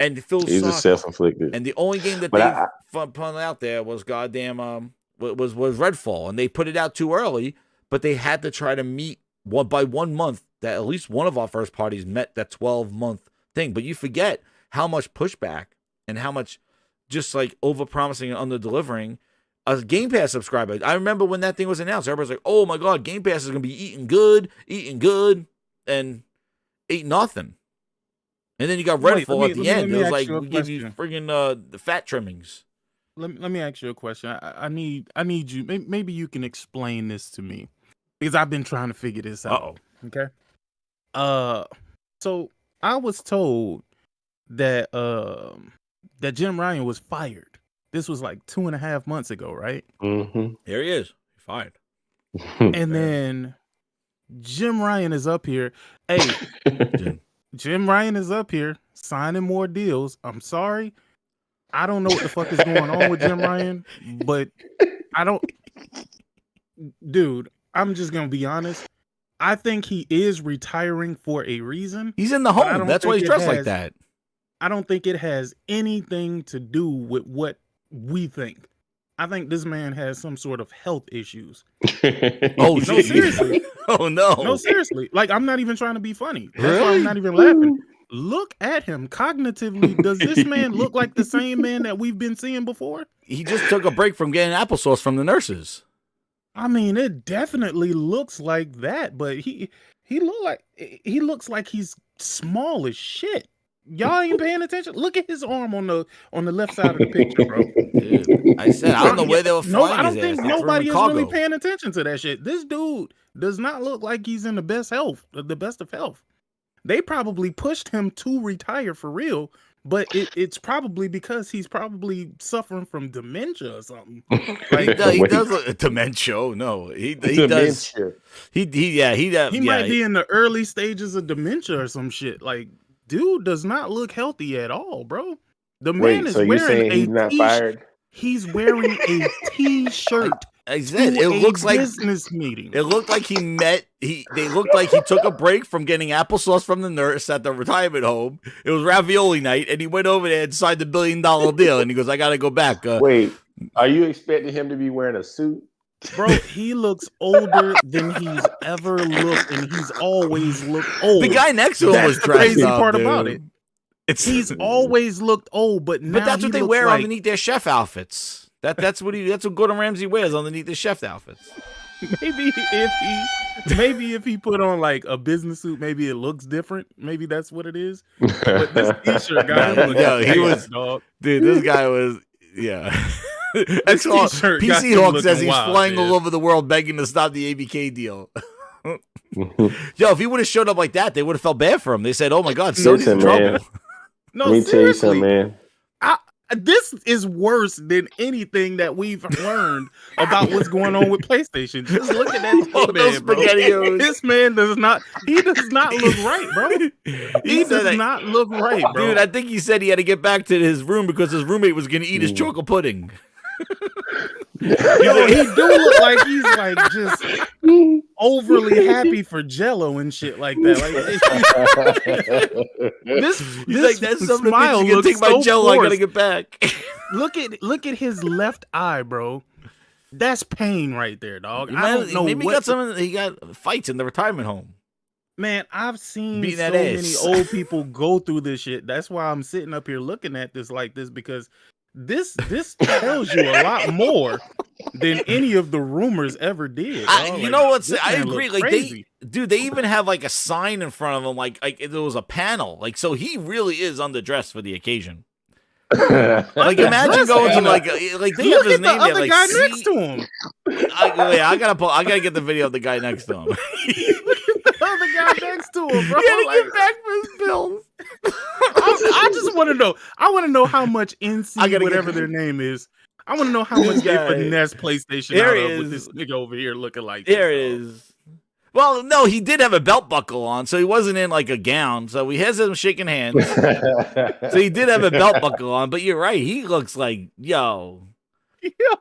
And Phil He's a self-inflicted. And the only game that they put out there was goddamn was Redfall, and they put it out too early, but they had to try to meet by 1 month that at least one of our first parties met that 12-month thing. But you forget how much pushback and how much just like over-promising and under-delivering a Game Pass subscriber. I remember when that thing was announced, everybody's like, oh my God, Game Pass is going to be eating good, and ate nothing. And then you got Redfall at the end. It was like, we give you friggin' the fat trimmings. Let me ask you a question. I need you. Maybe you can explain this to me, because I've been trying to figure this out. Uh-oh. Okay. So I was told that that Jim Ryan was fired. This was like 2.5 months ago, right? Mm-hmm. Here he is. Fired. And then Jim Ryan is up here. Hey, Jim Ryan is up here signing more deals. I'm sorry. I don't know what the fuck is going on with Jim Ryan, but I don't. Dude, I'm just going to be honest. I think he is retiring for a reason. He's in the home. That's why he's dressed like that. I don't think it has anything to do with what we think. I think this man has some sort of health issues. Oh, no, seriously. Oh, no. No, seriously. Like, I'm not even trying to be funny. That's why I'm not even laughing. Look at him. Cognitively, does this man look like the same man that we've been seeing before? He just took a break from getting applesauce from the nurses. I mean, it definitely looks like that, but he looks like he's small as shit. Y'all ain't paying attention. Look at his arm on the left side of the picture, bro. Dude, I said I don't know where they were flying. I don't think nobody is really paying attention to that shit. This dude does not look like he's in the best of health. They probably pushed him to retire for real, but it's probably because he's probably suffering from dementia or something. Like, he does look dementia. No, he does. He might be in the early stages of dementia or some shit. Like, dude does not look healthy at all, bro. The man is wearing he's not fired? He's wearing a t-shirt. I said it looks like business meeting. It looked like they looked like he took a break from getting applesauce from the nurse at the retirement home. It was ravioli night, and he went over there and signed the $1 billion deal. And he goes, "I got to go back." Wait, are you expecting him to be wearing a suit? Bro, he looks older than he's ever looked, and he's always looked old. The guy next to him was dressed crazy up, part dude. About it. He's always looked old, but now that's what they looks wear like... underneath their chef outfits. That's what Gordon Ramsay wears underneath his chef outfits. Maybe if he put on like a business suit, maybe it looks different. Maybe that's what it is. But this t-shirt guy, he was dog. Dude, this guy was PC Hawk says he's flying all over the world begging to stop the ABK deal. Yo, if he would have showed up like that, they would have felt bad for him. They said, "Oh my God, Sony's in trouble." No, let me tell you something, man. This is worse than anything that we've learned about what's going on with PlayStation. Just look at that man, bro. This man does not look right, bro. He does not look right, bro. Dude, I think he said he had to get back to his room because his roommate was going to eat his chocolate pudding. Yo, he do look like he's like just overly happy for Jello and shit like that. Like this like that's something smile looks take my Jello. I gotta get back. Look at his left eye, bro. That's pain right there, dog. I don't know. Maybe he got fights in the retirement home. Man, I've seen so many old people go through this shit. That's why I'm sitting up here looking at this like this because. This tells you a lot more than any of the rumors ever did. You know what? I agree. Like they even have like a sign in front of him, like there was a panel. Like so, he really is underdressed for the occasion. Like imagine going to like they have his name there. Like guy next to him. I gotta get the video of the guy next to him. The other guy next to him, bro. He had to get back for his bills. I just want to know. I want to know how much NC, whatever their name is. I want to know how much they finesse PlayStation out of with this nigga over here looking like this. There it is. Well, no, he did have a belt buckle on, so he wasn't in like a gown. So we had him shaking hands. So he did have a belt buckle on, but you're right. He looks like,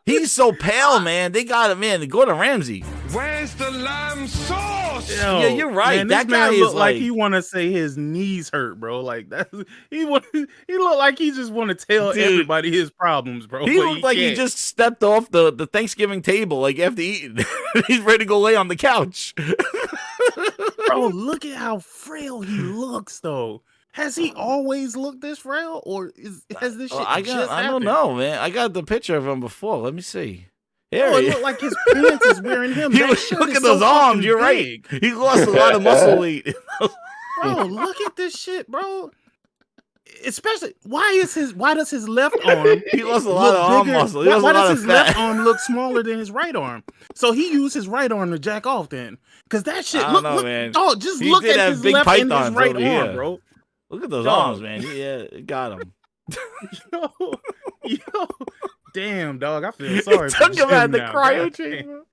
he's so pale, man. They got him in. Gordon Ramsay. Where's the lamb sauce? Yeah, you're right. Man, that guy is like he want to say his knees hurt, bro. Like that. He look like he just want to tell everybody his problems, bro. He looked like he just stepped off the Thanksgiving table, like after eating. He's ready to go lay on the couch. Bro, look at how frail he looks, though. Has he always looked this frail, or has this shit I don't know, man. I got the picture of him before. Let me see. It looked like his pants is wearing him. Look at those arms. You're right. He lost a lot of muscle weight. Bro, look at this shit, bro. Especially, why does his left arm? He lost a lot of arm muscle. Why does his left arm look smaller than his right arm? So he used his right arm to jack off then, because that shit. Look, man. Oh, just look at his left and his right arm, bro. Look at those Dog. arms, man. Yeah, got him. Yo, damn, dog. I feel sorry. Took for him out Jim the now. cryo God chamber.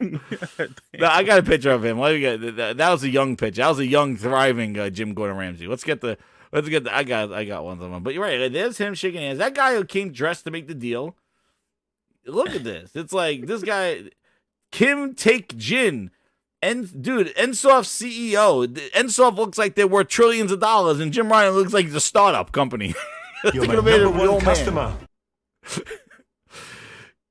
damn. No, I got a picture of him. What do we got? That was a young picture. That was a young, thriving Jim Gordon Ramsay. Let's get the. I got one of them. But you're right. There's him shaking hands. That guy who came dressed to make the deal. Look at this. It's like this guy, Kim Take Jin, and dude, Ensoft CEO. Ensoft looks like they're worth trillions of dollars, and Jim Ryan looks like he's a startup company. You're my number one customer.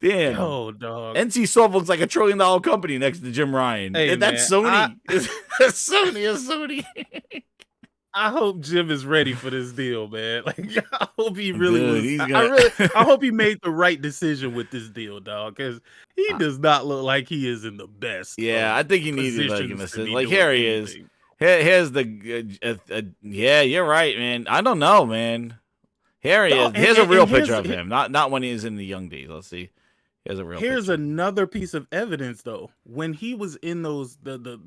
Damn. Oh, dog. NC Soft looks like $1 trillion company next to Jim Ryan. Hey, And that's man, Sony. Sony. I hope Jim is ready for this deal, man. Like, I hope he really Dude, was. I hope he made the right decision with this deal, dog, because he does not look like he is in the best. Yeah, I think he needed like an positions to assist. be Like doing here he is. anything. Here's the. Yeah, you're right, man. I don't know, man. Here he is. Here's a real picture of him. Not when he was in the young days. Let's see. Here's a real. Here's picture. another piece of evidence, though. When he was in those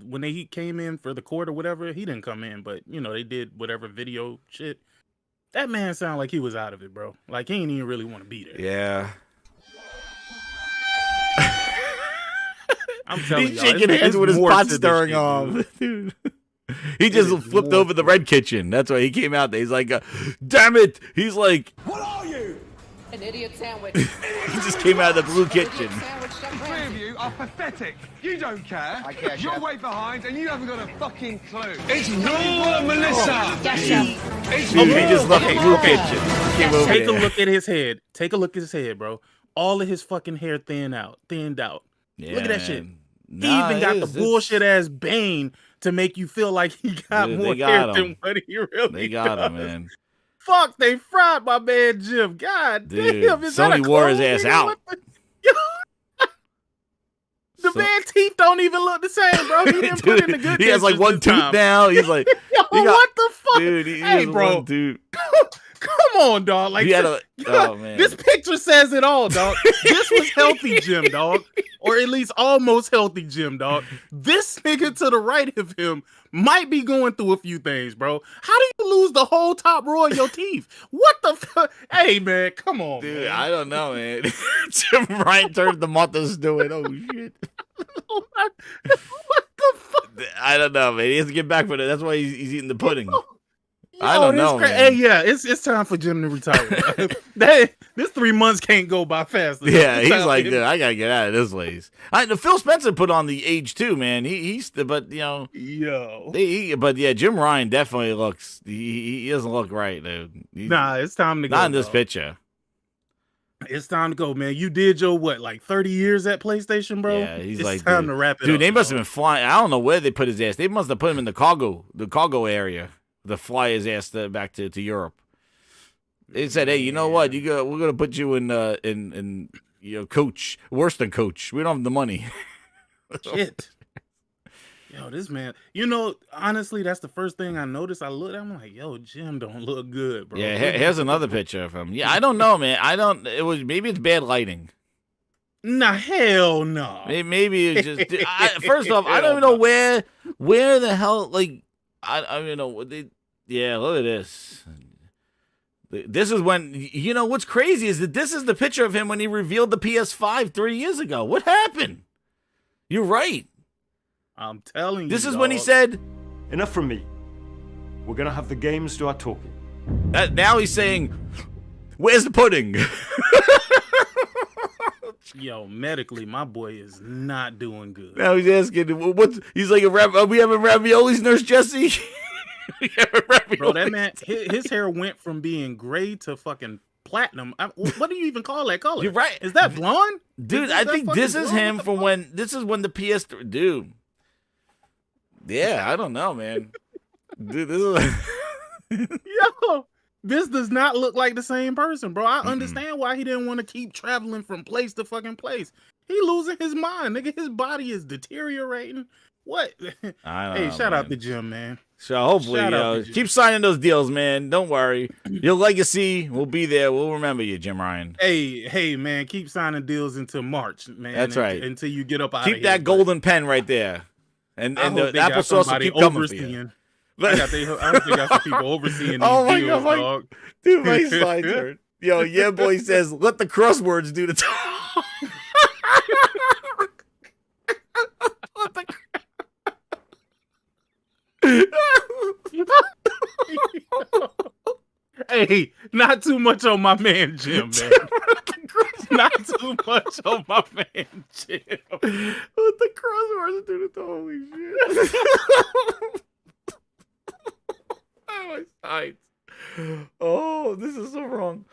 when he came in for the court or whatever, he didn't come in, but you know they did whatever video shit. That man sounded like he was out of it, bro. Like he didn't even really want to be there. Yeah. I'm telling you, He's shaking hands with his pot stirring off. Dude. He just flipped over the red kitchen. That's why he came out there. He's like, damn it. He's like, What are you? An idiot sandwich. he just came out of the blue kitchen. Sandwich, Chef The three Ramsay. of you are pathetic. You don't care. I care, You're Chef. way behind and you haven't got a fucking clue. It's raw, Melissa. Yes, Chef. It's Dude, he raw. just left the blue kitchen. Came over Take a there. look at his head. Take a look at his head, bro. All of his fucking hair thinned out. Yeah, Look at that shit. man. He Nah, even it got is. the bullshit ass Bane to make you feel like he got Dude, more they got hair him. than what he really They got him, does. man. Fuck, they fried my man Jim. God Dude, damn, is that a Sony wore his clone, ass nigga? out. What the So- man teeth don't even look the same, bro. He didn't put in the Dude, good. he has like dentures one this tooth time. now. He's like, Yo, he got- what the fuck? dude, he Hey, has bro. one tooth. Come on, dog. Like He had a, oh man. this picture says it all, dog. This was healthy Jim, dog. Or at least almost healthy Jim, dog. This nigga to the right of him might be going through a few things, bro. How do you lose the whole top row of your teeth? What the fuck? Hey, man, come on, Dude, man. I don't know, man. Jim Ryan turned the Martha's doing. Oh shit. what the fuck? I don't know, man. He has to get back for that. That's why he's eating the pudding. Yo, I don't this know, cra- man. Hey, yeah, it's time for Jim to retire. This 3 months can't go by fast. Yeah, he's Tell like, him. dude, I gotta get out of this place. Phil Spencer put on the age too, man. But you know, Yo. but yeah, Jim Ryan definitely looks. He doesn't look right, dude. Nah, it's time to go. Not in this dog. picture. It's time to go, man. You did your what, like 30 years at PlayStation, bro? Yeah, he's it's like, time dude, to wrap it up. dude, they must dog. have been flying. I don't know where they put his ass. They must have put him in the cargo area, to fly his ass back to Europe. They said, hey, you know what? We're gonna put you in you know, coach, worse than coach. We don't have the money. Shit. Yo, this man. You know, honestly, that's the first thing I noticed. I looked, I'm like, yo, Jim don't look good, bro. Yeah, here's another picture of him. Yeah, I don't know, man. Maybe it's bad lighting. Nah, hell no. Maybe it's just. First off, I don't even know where the hell. Like, I don't even know what they. Yeah, look at this. This is when, you know, what's crazy is that this is the picture of him when he revealed the PS5 3 years ago. What happened? You're right. I'm telling you. This is when he dog. said. Enough from me. We're gonna have the games do our talking. Now he's saying, "Where's the pudding?" Yo, medically, my boy is not doing good. Now he's asking, "What's?" He's like, "Are we having raviolis, Nurse Jessie?" We having raviolis. Bro, that man, his hair went from being gray to fucking platinum. What do you even call that color? You're right. Is that blonde? Dude, I think this is him from when. This is when the PS3. Dude. Yeah, I don't know, man. Dude, this is. Yo, this does not look like the same person, bro. I understand why he didn't want to keep traveling from place to fucking place. He losing his mind, nigga. His body is deteriorating. What? I don't Hey, know, shout out man. to Jim, man. So hopefully, Shout out to Jim. keep signing those deals, man. Don't worry. Your legacy will be there. We'll remember you, Jim Ryan. Hey, man, keep signing deals until March, man. That's right. Until you get up out of Keep here. that golden pen right there. And I hope the they got applesauce will somebody keep coming for you. overseeing. I think I got some people overseeing these Oh my deals, God, dog. Dude, my side turn. Yo, yeah, boy says, let the crosswords do the talk. Hey, not too much on my man Jim, man. Not too much on my man Jim. Let the crosswords do the holy shit. Oh, my sides. Oh, this is so wrong.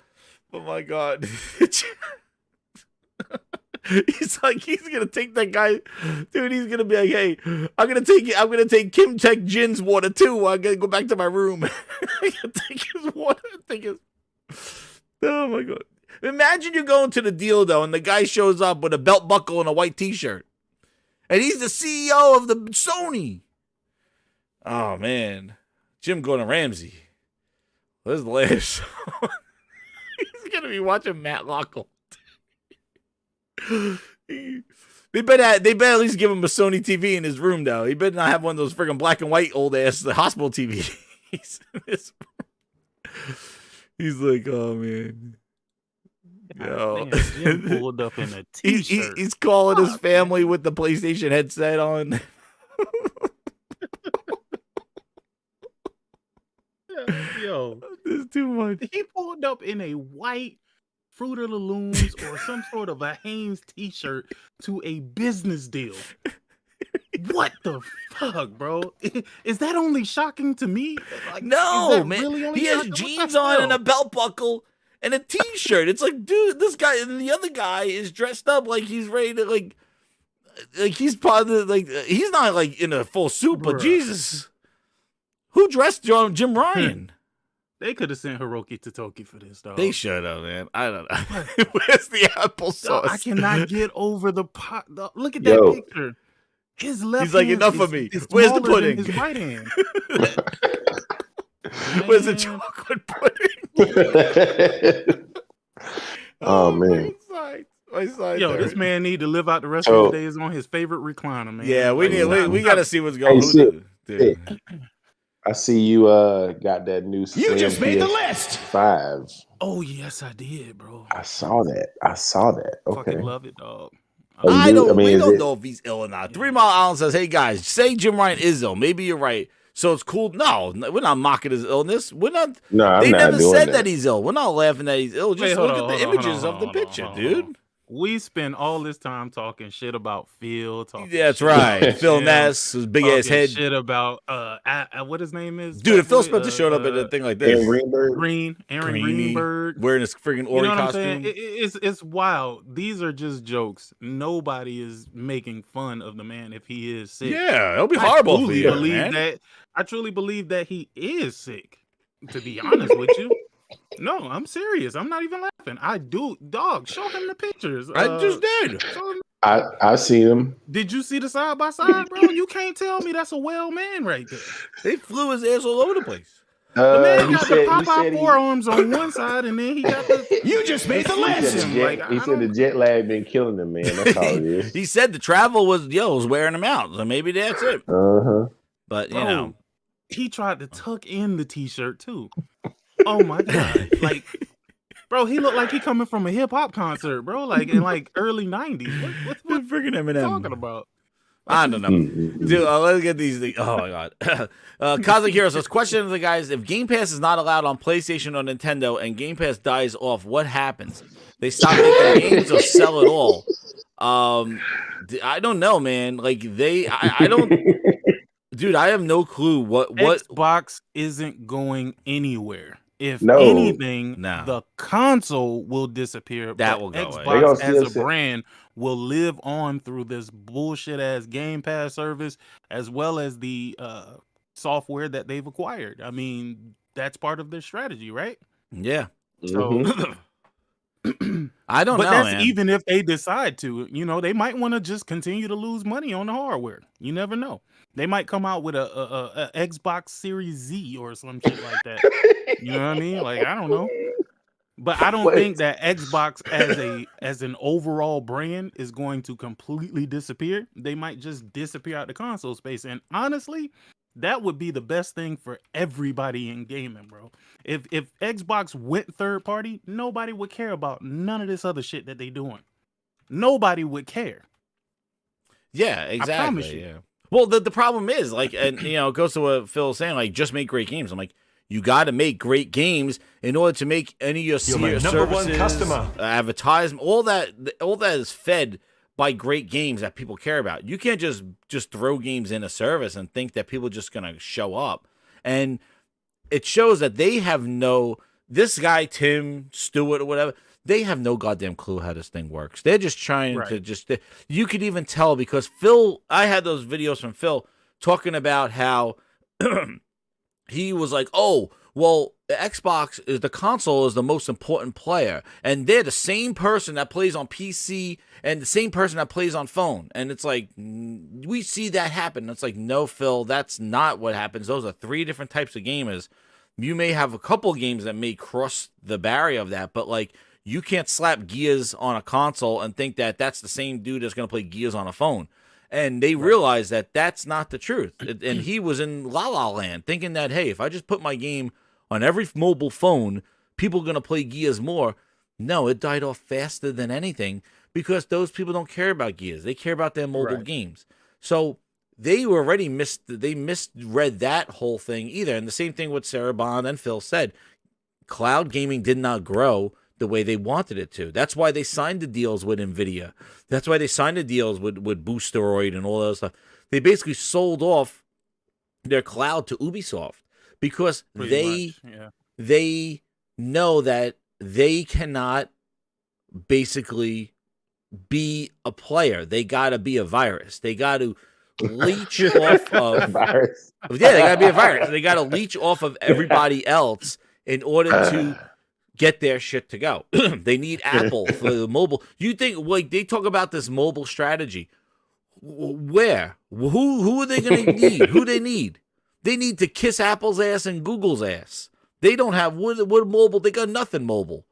Oh my God. He's gonna take that guy, dude. He's gonna be like, "Hey, I'm gonna take Kim Tech Jin's water too. I gotta go back to my room. I gotta take his water. Oh my God! Imagine you're going to the deal though, and the guy shows up with a belt buckle and a white T-shirt, and he's the CEO of the Sony. Oh man, Jim Gordon Ramsay. Where's the last? He's gonna be watching Matt Lockle. They better at least give him a Sony TV in his room, though. He better not have one of those friggin' black and white old ass hospital TVs. He's like, oh man. Yo. Jim pulled up in a T-shirt. He's calling his family with the PlayStation headset on. Yo, this is too much. He pulled up in a white Fruit of the Looms or some sort of a Hanes T-shirt to a business deal. What the fuck, bro? Is that only shocking to me? Like, no, man. Really he has jeans on and a belt buckle and a T-shirt. It's like, dude, this guy and the other guy is dressed up like he's ready to like he's part of he's not like in a full suit, but Jesus, who dressed Jim Ryan? They could have sent Hiroki Totoki for this, dog. They should have, man. I don't know. Where's the applesauce? I cannot get over the pot. Look at that picture. His left He's like, hand enough of me. Where's the pudding? His right hand. Where's the chocolate pudding? Oh man. My side Yo, there. this man need to live out the rest of his days on his favorite recliner, man. Yeah, we got to see what's going on. Hey, I see you got that new You just made the list. 5. Oh yes, I did, bro. I saw that. Okay. Fucking love it, dog. We don't know if he's ill or not. 3 Mile Island says, hey guys, say Jim Ryan is ill. Maybe you're right. So it's cool. No, we're not mocking his illness. We're not. No, I'm they not never doing said that. that he's ill. We're not laughing that he's ill. Just Wait, look at the images of the picture, dude. We spend all this time talking shit about Phil. Yeah, that's right. Phil Ness, his big ass head. Shit about what his name is. Dude, if Phil Spencer showed up at a thing like this, Aaron Greenberg, wearing his freaking Ori costume. It's wild. These are just jokes. Nobody is making fun of the man if he is sick. Yeah, it'll be horrible for you, man. I truly believe that he is sick. To be honest with you. No, I'm serious. I'm not even laughing. I do. Dog, show him the pictures. I just did. I see them. Did you see the side by side, bro? You can't tell me that's a well man right there. They flew his ass all over the place. The man got the Popeye forearms on one side, and then he got the. You just made the list. He said the jet lag been killing him, man. That's all it is. He said the travel was wearing him out. So maybe that's it. But you know, he tried to tuck in the T-shirt too. Oh my God! Like, bro, he looked like he coming from a hip hop concert, bro. Like in early '90s. What freaking Eminem talking about? I don't know, dude. Let's get these things. Oh my God! Cosmic Hero says, question to the guys: if Game Pass is not allowed on PlayStation or Nintendo, and Game Pass dies off, what happens? They stop making games or sell it all? I don't know, man. Like I don't. Dude, I have no clue what Xbox isn't going anywhere. If anything, the console will disappear. That will go away. Xbox as a brand will live on through this bullshit ass Game Pass service, as well as the software that they've acquired. I mean, that's part of their strategy, right? Yeah. So I don't know. But that's man. even if they decide to. You know, they might want to just continue to lose money on the hardware. You never know. They might come out with a Xbox Series Z or some shit like that. You know what I mean? Like, I don't know. But I don't think that Xbox as an overall brand is going to completely disappear. They might just disappear out the console space. And honestly, That would be the best thing for everybody in gaming, bro. If Xbox went third party, nobody would care about none of this other shit that they doing. Nobody would care. Yeah, exactly. Yeah. Well, the problem is like, and you know, it goes to what Phil's saying, like, just make great games. I'm like, you got to make great games in order to make any of your number one services, customer. Advertisement, all that is fed by great games that people care about. You can't just throw games in a service and think that people are just gonna show up. And it shows that they have this guy, Tim Stewart or whatever, they have no goddamn clue how this thing works. They're just trying to you could even tell because Phil, I had those videos from Phil talking about how he was like, oh, well, the Xbox is the console is the most important player, and they're the same person that plays on PC and the same person that plays on phone. And it's like, we see that happen. It's like, no, Phil, that's not what happens. Those are three different types of gamers. You may have a couple games that may cross the barrier of that, but like, you can't slap Gears on a console and think that that's the same dude that's going to play Gears on a phone. And they realize that that's not the truth. And he was in La La Land thinking that, hey, if I just put my game on every mobile phone, people are going to play Gears more. No, it died off faster than anything because those people don't care about Gears. They care about their mobile games. So they already misread that whole thing either. And the same thing with Sarah Bond and Phil said. Cloud gaming did not grow the way they wanted it to. That's why they signed the deals with NVIDIA. That's why they signed the deals with Boosteroid and all that stuff. They basically sold off their cloud to Ubisoft because they know that they cannot basically be a player. They got to be a virus. They got to leech off of virus. Yeah, they got to be a virus. They got to leech off of everybody else in order to get their shit to go. They need Apple for the mobile. You think, like, they talk about this mobile strategy. Where? Who are they going to need? Who they need? They need to kiss Apple's ass and Google's ass. They don't have what mobile. They got nothing mobile.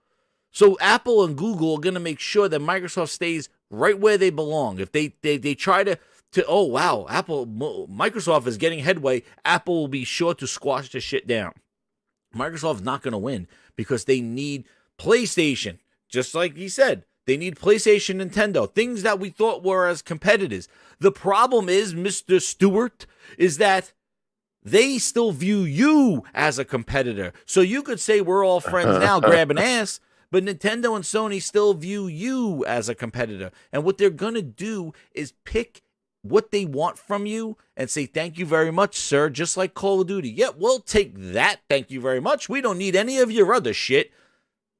So Apple and Google are going to make sure that Microsoft stays right where they belong. If they try to oh wow, Microsoft is getting headway, Apple will be sure to squash the shit down. Microsoft's not going to win because they need PlayStation, just like he said. They need PlayStation, Nintendo, things that we thought were as competitors. The problem is, Mr. Stewart, is that they still view you as a competitor. So you could say we're all friends now, grabbing ass, but Nintendo and Sony still view you as a competitor. And what they're going to do is pick what they want from you and say, thank you very much, sir, just like Call of Duty. Yeah, we'll take that, thank you very much. We don't need any of your other shit.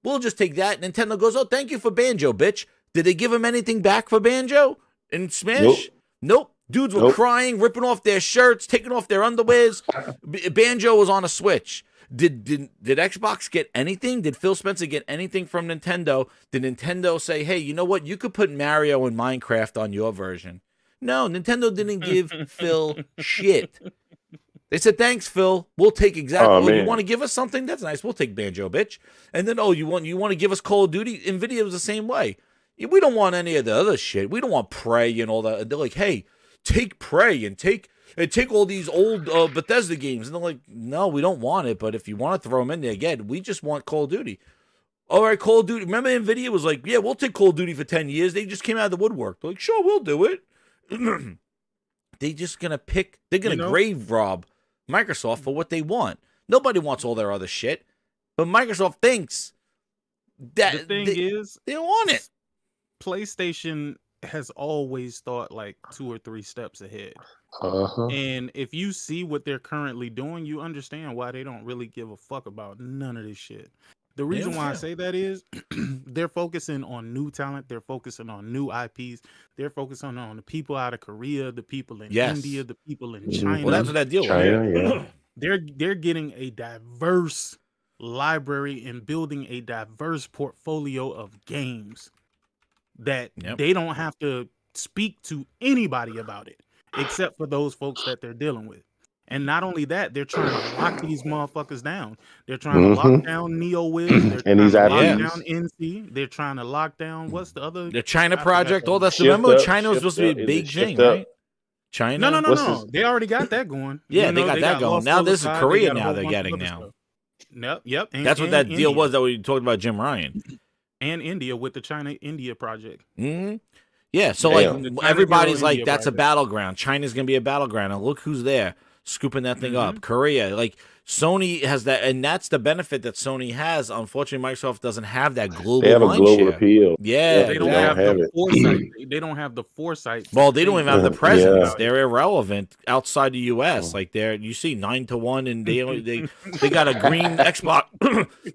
We'll just take that. Nintendo goes, oh, thank you for Banjo, bitch. Did they give him anything back for Banjo in Smash? Nope. Dudes were crying, ripping off their shirts, taking off their underwears. Banjo was on a Switch. Did Xbox get anything? Did Phil Spencer get anything from Nintendo? Did Nintendo say, hey, you know what? You could put Mario and Minecraft on your version. No, Nintendo didn't give Phil shit. They said, thanks, Phil. We'll take exactly. You want to give us something? That's nice. We'll take Banjo, bitch. And then, you want to give us Call of Duty? NVIDIA was the same way. We don't want any of the other shit. We don't want Prey and all that. And they're like, hey, take Prey and take all these old Bethesda games. And they're like, no, we don't want it. But if you want to throw them in there again, we just want Call of Duty. All right, Call of Duty. Remember NVIDIA was like, yeah, we'll take Call of Duty for 10 years. They just came out of the woodwork. They're like, sure, we'll do it. They just going to pick. They're going to grave rob Microsoft for what they want. Nobody wants all their other shit. But Microsoft thinks that the thing is, they want it. PlayStation has always thought like 2 or 3 steps ahead. And if you see what they're currently doing, you understand why they don't really give a fuck about none of this shit. The reason why I say that is they're focusing on new talent. They're focusing on new IPs. They're focusing on the people out of Korea, the people in India, the people in China. Well, that's what that deal was. They're getting a diverse library and building a diverse portfolio of games that they don't have to speak to anybody about it, except for those folks that they're dealing with. And not only that, they're trying to lock these motherfuckers down. They're trying to lock down NeoWiz. They're trying to lock down NC. They're trying to lock down, what's the other? The China project, all that. Remember, China was supposed to be a big thing, right? China. No. They already got that going. Yeah, You know, they got that going. Lost Now this is Side, Korea. got a Now whole they're bunch of getting other now. stuff. Yep. That's what that deal was that we talked about Jim Ryan. And India with the China-India project. Mm-hmm. Yeah, so Damn. like everybody's like, India that's a project. battleground. China's gonna be a battleground, and look who's there scooping that thing up. Korea, like Sony has that, and that's the benefit that Sony has. Unfortunately, Microsoft doesn't have that global. They have a mind global share. appeal. Yeah, They don't They have don't the have it. foresight. They don't have the foresight. Well, they don't even have the Yeah. presence. They're irrelevant outside the U.S. Like you see 9-1, and they got a green Xbox.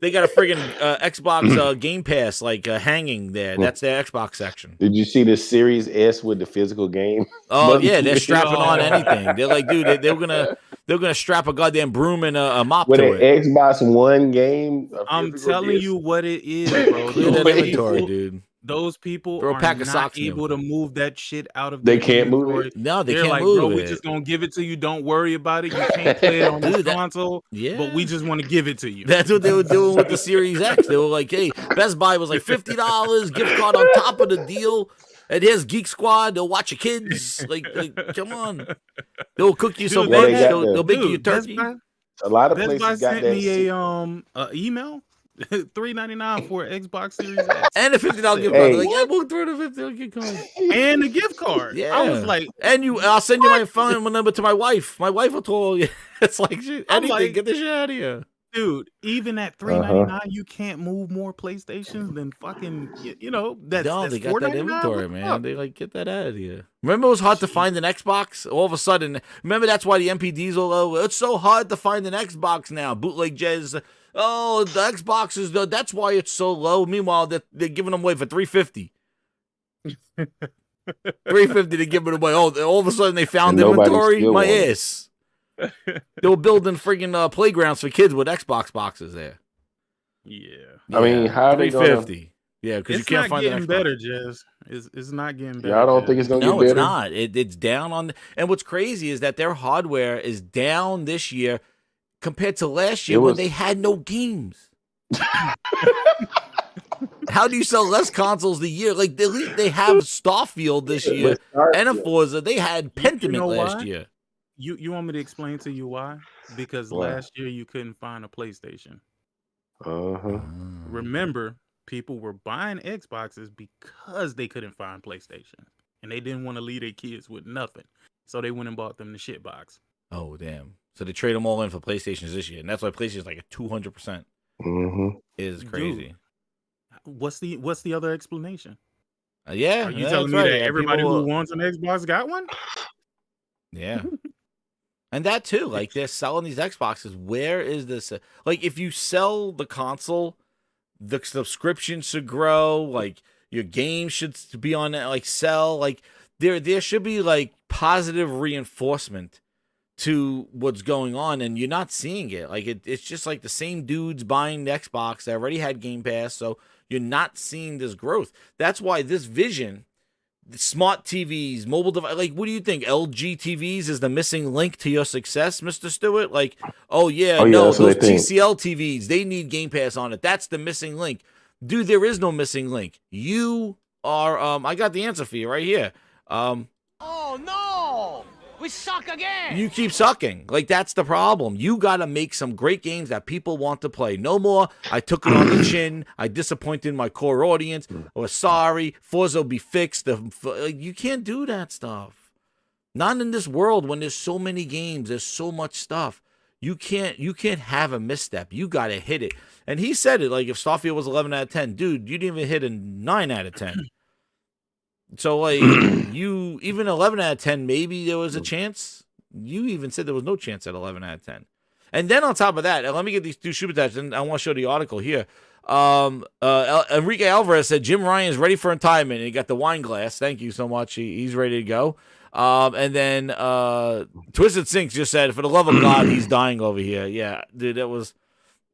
They got a friggin' Xbox Game Pass hanging there. That's their Xbox section. Did you see the Series S with the physical game? Oh yeah, they're strapping on anything. They're like, dude, they're gonna strap a goddamn broom and a mop With to an it. Xbox One game. I'm telling you what it is, bro. Clear that Those inventory, people- dude. Those people Throw a are pack of not socks in able to move that shit out of They their can't move inventory. it? No, they They're can't like, move bro, it. we're just gonna give it to you. Don't worry about it. You can't play it on this Dude, console. yeah. But we just want to give it to you. That's what they were doing with the Series X. They were like, hey, Best Buy was like $50, gift card on top of the deal. And here's Geek Squad. They'll watch your kids. Like come on. They'll cook you some Dude, they eggs. got They'll bake you a Best turkey. Buy, A lot of Best places Buy got sent that. me shit. a email, $3.99 for an Xbox Series X And a $50 gift card. Hey. They're like, yeah, we'll throw the $50 gift card. and a gift card. Yeah. I was like, and I'll send you my phone number to my wife. My wife will tell you. It's like, shit, I'm anything. like- Get this shit out of here. dude, even at $3.99, you can't move more PlayStations than fucking, that's No, they got that $4.99. inventory, What the man. fuck? They like get that out of here. Remember, it was hard to find an Xbox. All of a sudden, remember that's why the MPDs are low. It's so hard to find an Xbox now. Bootleg Jez. Oh, the Xbox is that's why it's so low. Meanwhile, they're giving them away for $350. $350 to give it away. Oh, all of a sudden they found And nobody inventory. still My wants it. ass. They were building friggin' playgrounds for kids with Xbox boxes there. Yeah. I mean, how are they gonna- $350? Yeah, because you It's can't not find getting an Xbox. better, Jez. It's not getting better. Y'all don't Jez. think it's gonna No, get it's better? not. It's down on. And what's crazy is that their hardware is down this year compared to last year It when was- they had no games. How do you sell less consoles the year? Like at least they have Starfield this year and a Forza. They had Pentiment know last why? year. You want me to explain to you why? Because Why? last year you couldn't find a PlayStation. Uh-huh. Remember, people were buying Xboxes because they couldn't find PlayStation. And they didn't want to leave their kids with nothing. So they went and bought them the shit box. Oh damn! So they trade them all in for PlayStations this year, and that's why PlayStation's like a 200%. Mm-hmm. Is crazy. What's the other explanation? Yeah, Are you yeah, telling that's me right. that Yeah, everybody people- who wants an Xbox got one? Yeah. And that too, like they're selling these Xboxes. Where is this? Like, if you sell the console, the subscription should grow. Like, your game should be on that. Like, sell. Like, there should be like positive reinforcement to what's going on, and you're not seeing it. Like, it's just like the same dudes buying the Xbox that already had Game Pass, so you're not seeing this growth. That's why this vision. The smart TVs, mobile device. Like, what do you think? LG TVs is the missing link to your success, Mr. Stewart? Like, no, that's what those they think. TCL TVs, they need Game Pass on it. That's the missing link. Dude, there is no missing link. You are, I got the answer for you right here. Oh no! We suck again! You keep sucking. Like, that's the problem. You got to make some great games that people want to play. No more, I took it on the chin. I disappointed my core audience. Or sorry, Forza will be fixed. You can't do that stuff. Not in this world when there's so many games. There's so much stuff. You can't have a misstep. You got to hit it. And he said it, like, if Starfield was 11 out of 10, dude, you didn't even hit a 9 out of 10. So, like, you, even 11 out of 10, maybe there was a chance. You even said there was no chance at 11 out of 10. And then on top of that, and let me get these two super chats, and I want to show the article here. Enrique Alvarez said Jim Ryan is ready for retirement, and he got the wine glass. Thank you so much. He's ready to go. And then Twisted Sinks just said, for the love of God, he's dying over here. Yeah, dude, that was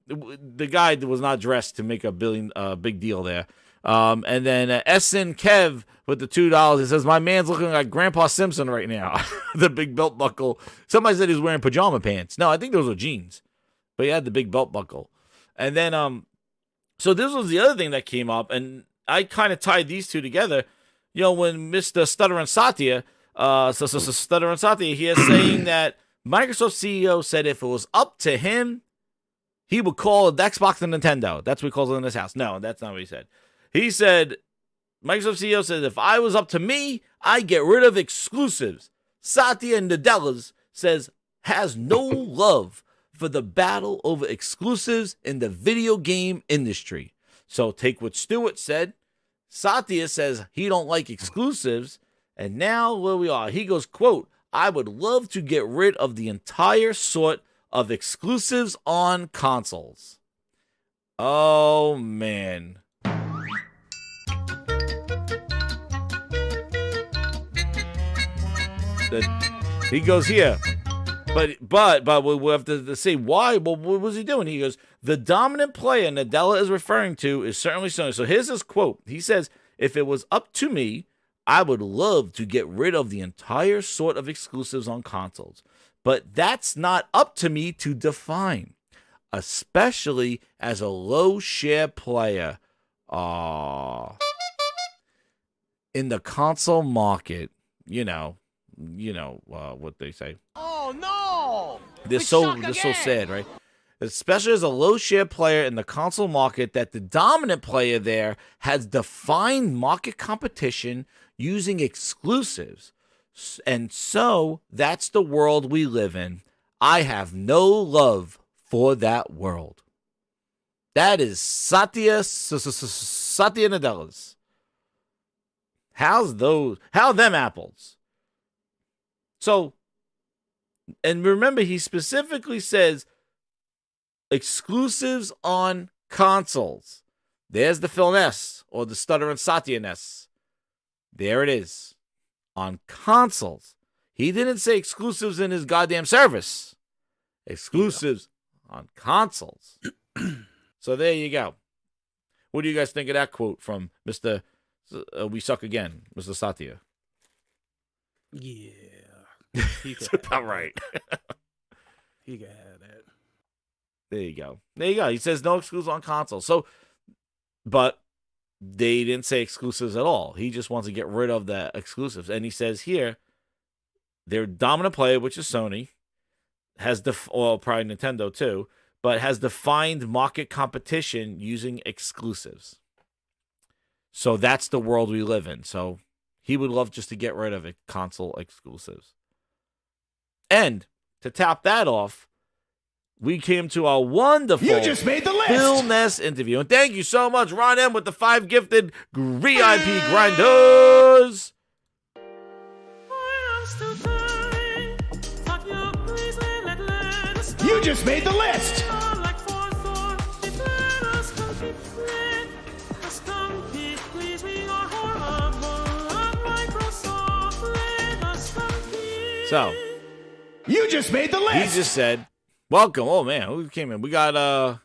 the guy that was not dressed to make a big deal there. And then SN Kev with the $2. He says, my man's looking like Grandpa Simpson right now. The big belt buckle. Somebody said he was wearing pajama pants. No, I think those were jeans. But he had the big belt buckle. And then, so this was the other thing that came up, and I kind of tied these two together. You know, when Mr. Stutter and Satya So Stutter and Satya here saying that Microsoft CEO said if it was up to him, he would call the Xbox and Nintendo. That's what he calls it in his house. No, that's not what he said. He said, Microsoft CEO said, if I was up to me, I'd get rid of exclusives. Satya Nadella says has no love for the battle over exclusives in the video game industry. So take what Stewart said. Satya says he don't like exclusives. And now where we are, he goes, quote, I would love to get rid of the entire sort of exclusives on consoles. Oh, man. He goes here. But we'll have to say why. Well, what was he doing? He goes, the dominant player Nadella is referring to is certainly Sony. So here's his quote. He says, if it was up to me, I would love to get rid of the entire sort of exclusives on consoles. But that's not up to me to define, especially as a low share player. In the console market, you know what they say. Oh no! This so sad, right? Especially as a low share player in the console market, that the dominant player there has defined market competition using exclusives. And so that's the world we live in. I have no love for that world. That is Satya Nadella's. How them apples? So, and remember, he specifically says exclusives on consoles. There's the Phil Ness or the Stutter and Satya Ness. There it is. On consoles. He didn't say exclusives in his goddamn service. Exclusives on consoles. So there you go. What do you guys think of that quote from Mr. We Suck Again, Mr. Satya? Yeah. That's about right. He can have that. There you go. There you go. He says no exclusives on consoles. So, but they didn't say exclusives at all. He just wants to get rid of the exclusives. And he says here, their dominant player, which is Sony, has probably Nintendo too, but has defined market competition using exclusives. So that's the world we live in. So he would love just to get rid of it, console exclusives. And to top that off, we came to our wonderful You just made the list. Phil Ness interview. And thank you so much, Ron M, with the 5 gifted VIP grinders. You just made the list. So, you just made the list. He just said, welcome. Oh, man. Who came in? We got, oh,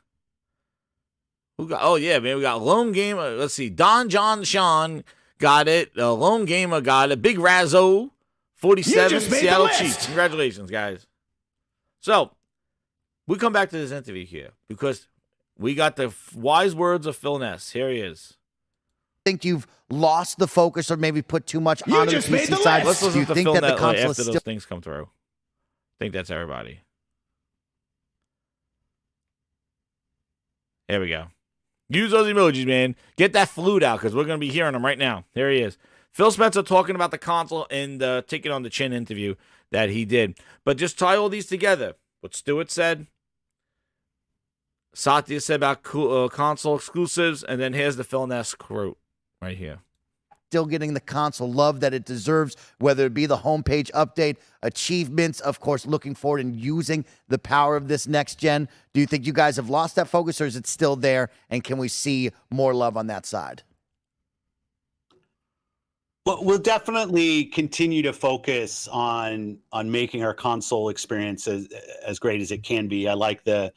yeah, man. We got Lone Gamer. Let's see. Don John Sean got it. Lone Gamer got it. Big Razzo, 47, Seattle Chiefs. Congratulations, guys. So, we come back to this interview here because we got the wise words of Phil Ness. Here he is. Think you've lost the focus or maybe put too much on the PC side? Let's listen to Phil Ness after is those things come through. I think that's everybody. Here we go. Use those emojis, man. Get that flute out because we're going to be hearing them right now. There he is. Phil Spencer talking about the console and Take It on the Chin interview that he did. But just tie all these together. What Stewart said, Satya said about console exclusives, and then here's the Phil Ness quote right here. Still getting the console love that it deserves, whether it be the homepage update, achievements, of course, looking forward and using the power of this next gen. Do you think you guys have lost that focus, or is it still there, and can we see more love on that side? Well, we'll definitely continue to focus on making our console experience as great as it can be. I like the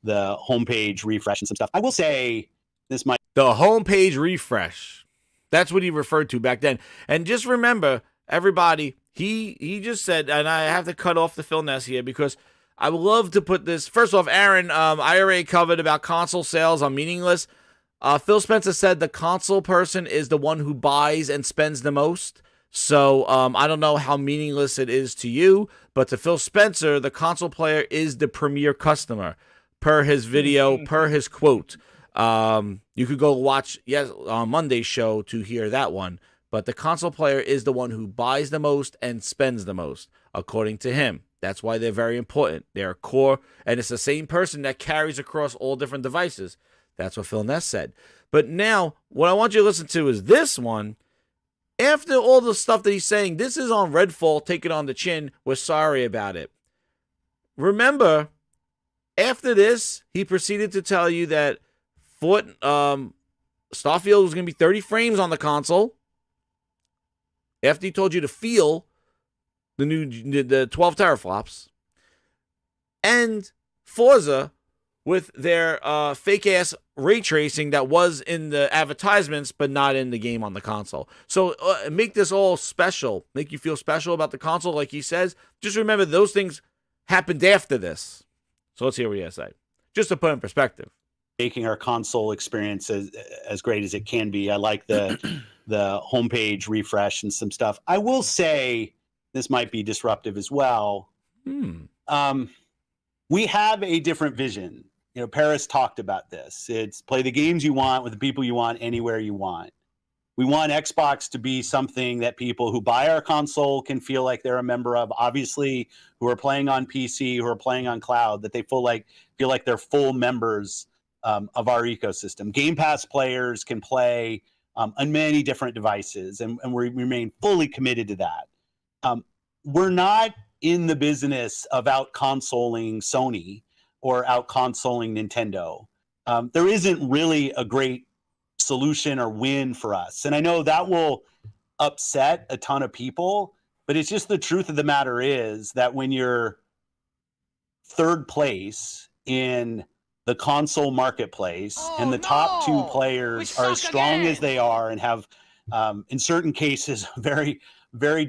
homepage refresh and some stuff. I will say the homepage refresh. That's what he referred to back then. And just remember, everybody, he just said, and I have to cut off the Phil Ness here because I would love to put this. First off, Aaron, I already covered about console sales are meaningless. Phil Spencer said the console person is the one who buys and spends the most. So I don't know how meaningless it is to you, but to Phil Spencer, the console player is the premier customer, per his video, per his quote. You could go watch on Monday's show to hear that one. But the console player is the one who buys the most and spends the most, according to him. That's why they're very important. They're core, and it's the same person that carries across all different devices. That's what Phil Ness said. But now, what I want you to listen to is this one. After all the stuff that he's saying, this is on Redfall, take it on the chin. We're sorry about it. Remember, after this, he proceeded to tell you that Starfield was going to be 30 frames on the console. After he told you to feel the 12 teraflops, and Forza with their fake ass ray tracing that was in the advertisements but not in the game on the console. So make this all special, make you feel special about the console, like he says. Just remember those things happened after this. So let's hear what he has to say, just to put in perspective. Making our console experience as great as it can be. I like the homepage refresh and some stuff. I will say this might be disruptive as well. We have a different vision. You know, Paris talked about this. It's play the games you want with the people you want anywhere you want. We want Xbox to be something that people who buy our console can feel like they're a member of. Obviously, who are playing on PC, who are playing on cloud, that they feel like they're full members of our ecosystem. Game Pass players can play on many different devices, and we remain fully committed to that. We're not in the business of out-consoling Sony or out-consoling Nintendo. There isn't really a great solution or win for us. And I know that will upset a ton of people, but it's just the truth of the matter is that when you're third place in the console marketplace and the top two players are as strong as they are and have, in certain cases, very, very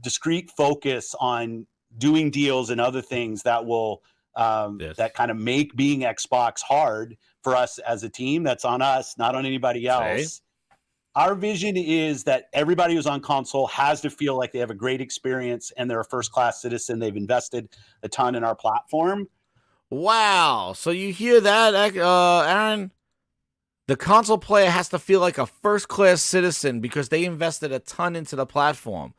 discrete focus on doing deals and other things that will that kind of make being Xbox hard for us as a team. That's on us, not on anybody else. Our vision is that everybody who's on console has to feel like they have a great experience and they're a first-class citizen. They've invested a ton in our platform. Wow. So you hear that, Aaron? The console player has to feel like a first-class citizen because they invested a ton into the platform.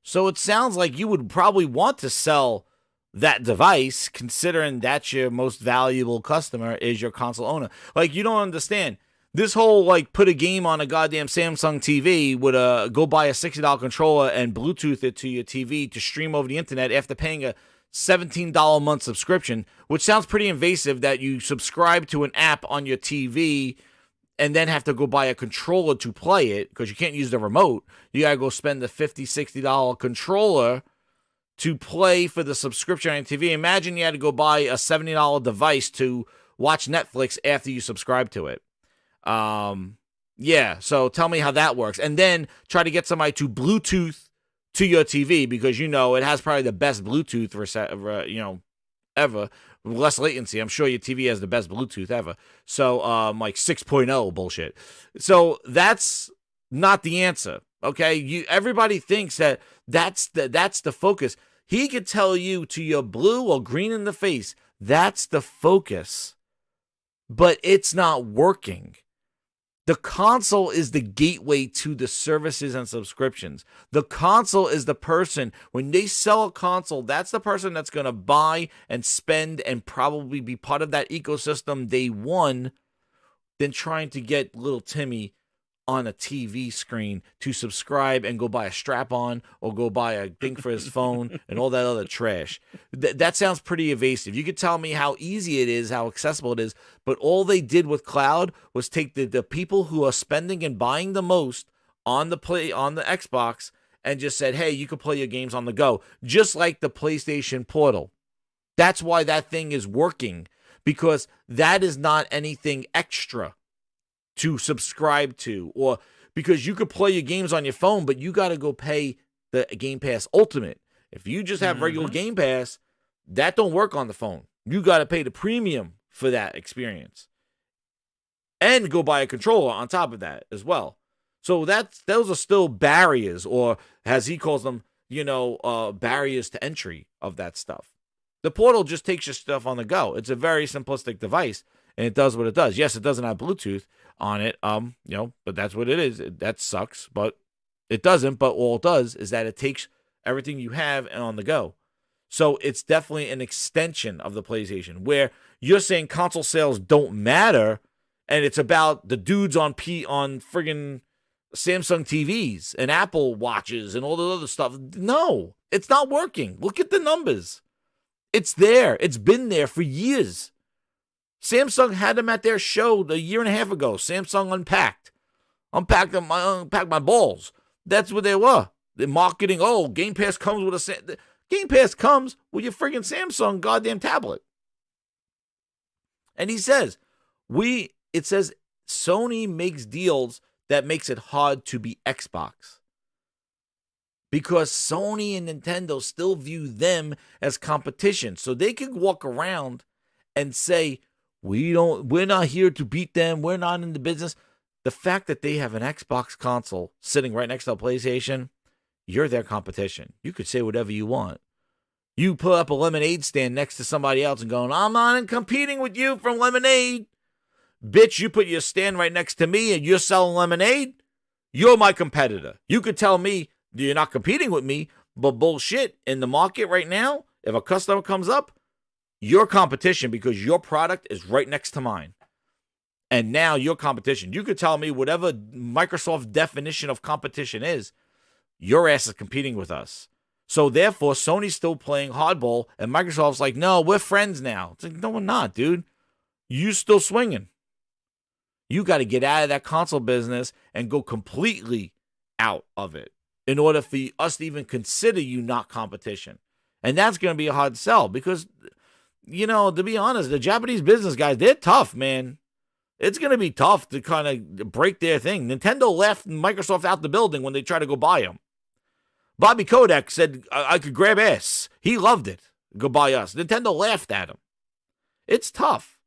So it sounds like you would probably want to sell that device, considering that's your most valuable customer is your console owner. Like, you don't understand. This whole, like, put a game on a goddamn Samsung TV with go buy a $60 controller and Bluetooth it to your TV to stream over the internet after paying a $17 a month subscription, which sounds pretty invasive that you subscribe to an app on your TV and then have to go buy a controller to play it because you can't use the remote. You got to go spend the $50, $60 controller to play for the subscription on your TV. Imagine you had to go buy a $70 device to watch Netflix after you subscribe to it. Yeah, so tell me how that works. And then try to get somebody to Bluetooth to your TV because, you know, it has probably the best Bluetooth, ever. Less latency. I'm sure your TV has the best Bluetooth ever. So, like 6.0 bullshit. So that's not the answer. Okay, everybody thinks that's the focus. He could tell you to your blue or green in the face, that's the focus, but it's not working. The console is the gateway to the services and subscriptions. The console is the person, when they sell a console, that's the person that's going to buy and spend and probably be part of that ecosystem day one, than trying to get little Timmy on a TV screen to subscribe and go buy a strap-on or go buy a thing for his phone and all that other trash. That sounds pretty evasive. You could tell me how easy it is, how accessible it is, but all they did with cloud was take the people who are spending and buying the most on the Xbox and just said, hey, you can play your games on the go, just like the PlayStation Portal. That's why that thing is working, because that is not anything extra to subscribe to, or because you could play your games on your phone, but you got to go pay the Game Pass Ultimate. If you just have regular Game Pass, that don't work on the phone. You got to pay the premium for that experience and go buy a controller on top of that as well. So those are still barriers, or as he calls them, barriers to entry of that stuff. The portal just takes your stuff on the go. It's a very simplistic device, and it does what it does. Yes, it doesn't have Bluetooth on it, but that's what it is. That sucks, but it doesn't. But all it does is that it takes everything you have and on the go. So it's definitely an extension of the PlayStation, where you're saying console sales don't matter, and it's about the dudes on friggin' Samsung TVs and Apple watches and all the other stuff. No, it's not working. Look at the numbers. It's there. It's been there for years. Samsung had them at their show a year and a half ago. Samsung Unpacked. Unpacked my balls. That's what they were. The marketing, Game Pass comes with Game Pass comes with your friggin' Samsung goddamn tablet. And he says, it says Sony makes deals that makes it hard to be Xbox. Because Sony and Nintendo still view them as competition. So they can walk around and say, we're not here to beat them. We're not in the business. The fact that they have an Xbox console sitting right next to a PlayStation, you're their competition. You could say whatever you want. You put up a lemonade stand next to somebody else and going, I'm not competing with you for lemonade. Bitch, you put your stand right next to me and you're selling lemonade? You're my competitor. You could tell me you're not competing with me, but bullshit, in the market right now, if a customer comes up, you're competition because your product is right next to mine. And now you're competition. You could tell me whatever Microsoft definition of competition is, your ass is competing with us. So therefore, Sony's still playing hardball, and Microsoft's like, no, we're friends now. It's like, no, we're not, dude. You still swinging. You got to get out of that console business and go completely out of it in order for us to even consider you not competition. And that's going to be a hard sell because, to be honest, the Japanese business guys, they're tough, man. It's going to be tough to kind of break their thing. Nintendo left Microsoft out the building when they tried to go buy them. Bobby Kotick said, I could grab ass. He loved it. Go buy us. Nintendo laughed at him. It's tough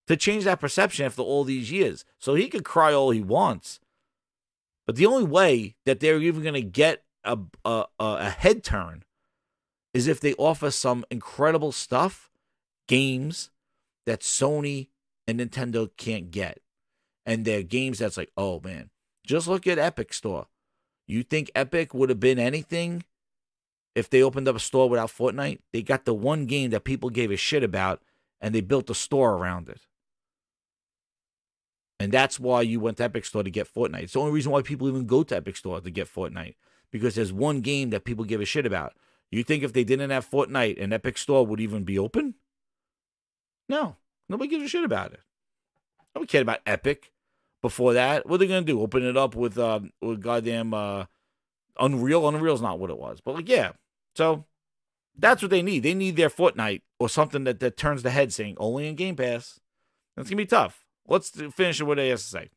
to change that perception after all these years. So he could cry all he wants. But the only way that they're even going to get a head turn is if they offer some incredible stuff, games that Sony and Nintendo can't get. And they're games that's like, oh man, just look at Epic Store. You think Epic would have been anything if they opened up a store without Fortnite? They got the one game that people gave a shit about, and they built a store around it. And that's why you went to Epic Store to get Fortnite. It's the only reason why people even go to Epic Store to get Fortnite, because there's one game that people give a shit about. You think if they didn't have Fortnite, an Epic Store would even be open? No. Nobody gives a shit about it. Nobody cared about Epic. Before that, what are they going to do? Open it up with goddamn Unreal? Unreal's not what it was. But, yeah. So, that's what they need. They need their Fortnite or something that turns the head saying, only in Game Pass. That's going to be tough. Let's finish what they has to say.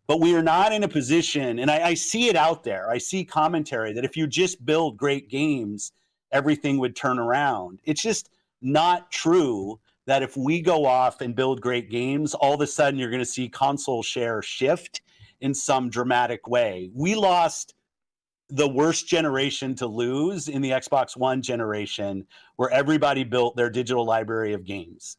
But we are not in a position, and I see it out there. I see commentary that if you just build great games, everything would turn around. It's just not true that if we go off and build great games, all of a sudden you're going to see console share shift in some dramatic way. We lost the worst generation to lose in the Xbox One generation, where everybody built their digital library of games.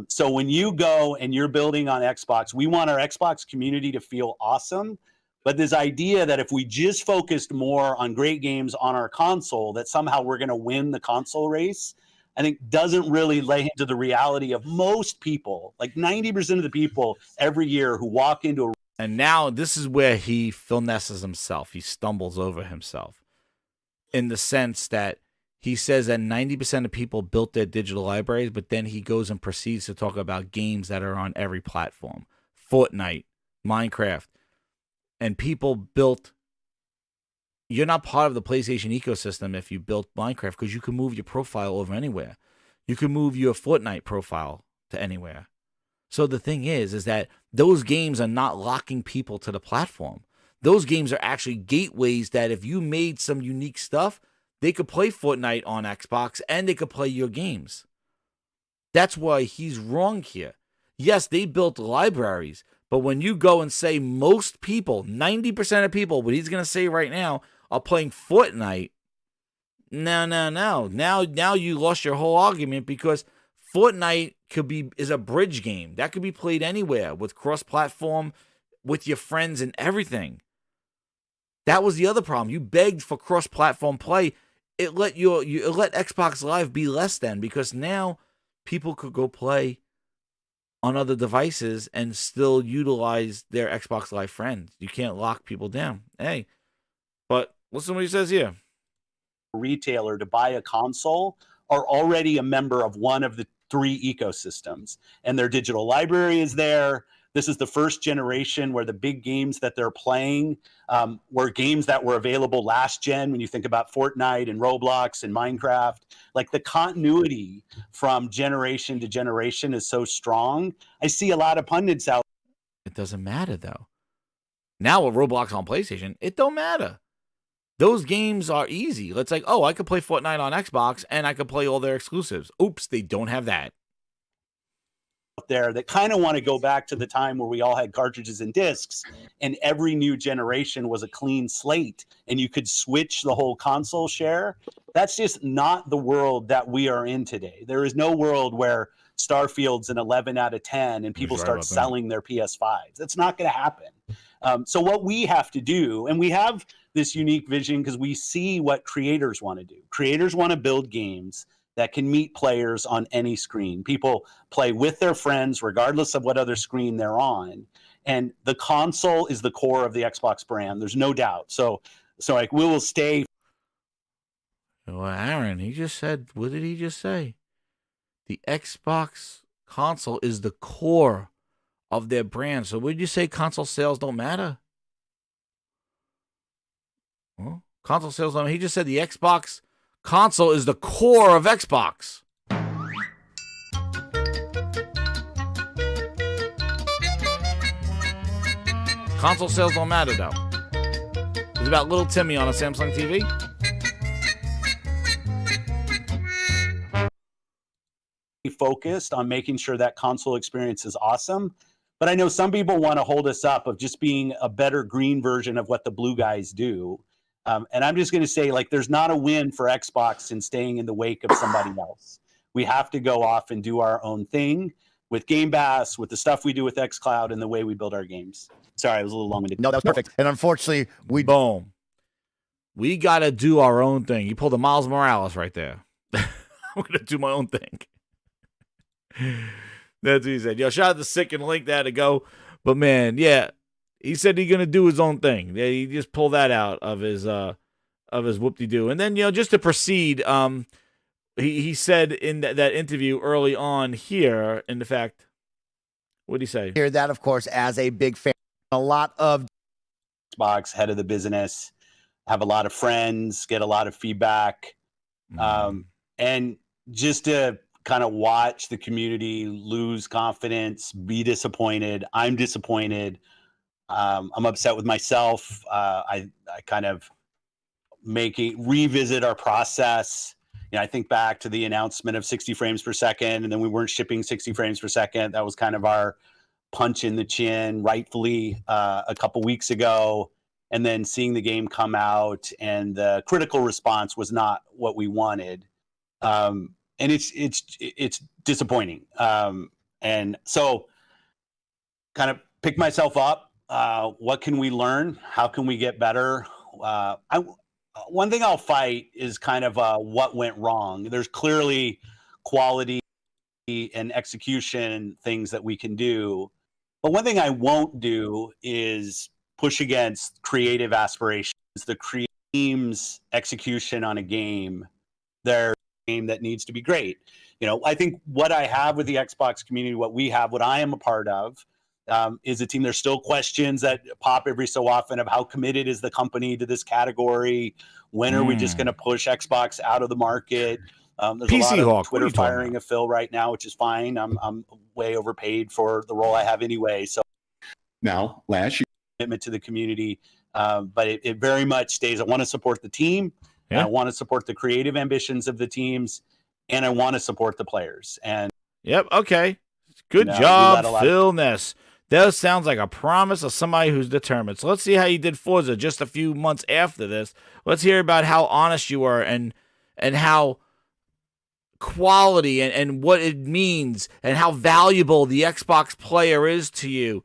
So when you go and you're building on Xbox, we want our Xbox community to feel awesome. But this idea that if we just focused more on great games on our console, that somehow we're going to win the console race, I think doesn't really lay into the reality of most people, like 90% of the people every year who walk into a... And now this is where he finesses himself. He stumbles over himself in the sense that he says that 90% of people built their digital libraries, but then he goes and proceeds to talk about games that are on every platform. Fortnite, Minecraft. And people built... You're not part of the PlayStation ecosystem if you built Minecraft, because you can move your profile over anywhere. You can move your Fortnite profile to anywhere. So the thing is that those games are not locking people to the platform. Those games are actually gateways that if you made some unique stuff, they could play Fortnite on Xbox and they could play your games. That's why he's wrong here. Yes, they built libraries, but when you go and say most people, 90% of people, what he's going to say right now, are playing Fortnite. No. Now you lost your whole argument because Fortnite is a bridge game that could be played anywhere with cross-platform, with your friends and everything. That was the other problem. You begged for cross-platform play. It let Xbox Live be less than, because now people could go play on other devices and still utilize their Xbox Live friends. You can't lock people down. Hey, but listen to what he says here. Retailer to buy a console are already a member of one of the 3 ecosystems, and their digital library is there. This is the first generation where the big games that they're playing were games that were available last gen. When you think about Fortnite and Roblox and Minecraft, like the continuity from generation to generation is so strong. I see a lot of pundits out. It doesn't matter though. Now with Roblox on PlayStation, it don't matter. Those games are easy. It's like, oh, I could play Fortnite on Xbox and I could play all their exclusives. Oops, they don't have that. There that kind of want to go back to the time where we all had cartridges and discs, and every new generation was a clean slate and you could switch the whole console share. That's just not the world that we are in today. There is no world where Starfield's an 11 out of 10 and people start selling their PS5s. That's not going to happen. So what we have to do, and we have this unique vision because we see what creators want to do. Creators want to build games that can meet players on any screen. People play with their friends regardless of what other screen they're on. And the console is the core of the Xbox brand. There's no doubt. So like we will stay. Well, Aaron, he just said, what did he just say? The Xbox console is the core of their brand. So would you say console sales don't matter? Well, console sales don't matter. He just said the Xbox console is the core of Xbox. Console sales don't matter, though. It's about little Timmy on a Samsung TV. Focused on making sure that console experience is awesome. But I know some people want to hold us up of just being a better green version of what the blue guys do. And I'm just going to say, like, there's not a win for Xbox in staying in the wake of somebody else. We have to go off and do our own thing with Game Pass, with the stuff we do with xCloud, and the way we build our games. Sorry, I was a little long-winded. No, that was perfect. And unfortunately, Boom. We got to do our own thing. You pulled a Miles Morales right there. I'm going to do my own thing. That's what he said. Yo, shout out to Sick and Link that to go. But, man, yeah. He said he's gonna do his own thing. Yeah, he just pulled that out of his whoop-de-doo. And then, just to proceed, he said in that interview early on here, in the fact, what did he say? Hear that, of course, as a big fan. A lot of Xbox, head of the business, have a lot of friends, get a lot of feedback, and just to kind of watch the community lose confidence, be disappointed. I'm disappointed. I'm upset with myself. I kind of revisit our process. I think back to the announcement of 60 frames per second, and then we weren't shipping 60 frames per second. That was kind of our punch in the chin, rightfully, a couple weeks ago. And then seeing the game come out, and the critical response was not what we wanted. And it's disappointing. And so, kind of pick myself up. What can we learn? How can we get better? One thing I'll fight is kind of what went wrong. There's clearly quality and execution things that we can do. But one thing I won't do is push against creative aspirations. The team's execution on a game, their game that needs to be great. I think what I have with the Xbox community, what I am a part of, is a team. There's still questions that pop every so often of how committed is the company to this category. When are we just going to push Xbox out of the market? There's PC a lot Hawk, of Twitter firing of Phil right now, which is fine. I'm way overpaid for the role I have anyway. So now, last year, commitment to the community, but it very much stays. I want to support the team. Yeah. I want to support the creative ambitions of the teams, and I want to support the players. And yep, okay. Good job, Phil Ness. That sounds like a promise of somebody who's determined. So let's see how you did Forza just a few months after this. Let's hear about how honest you were and how quality and what it means and how valuable the Xbox player is to you.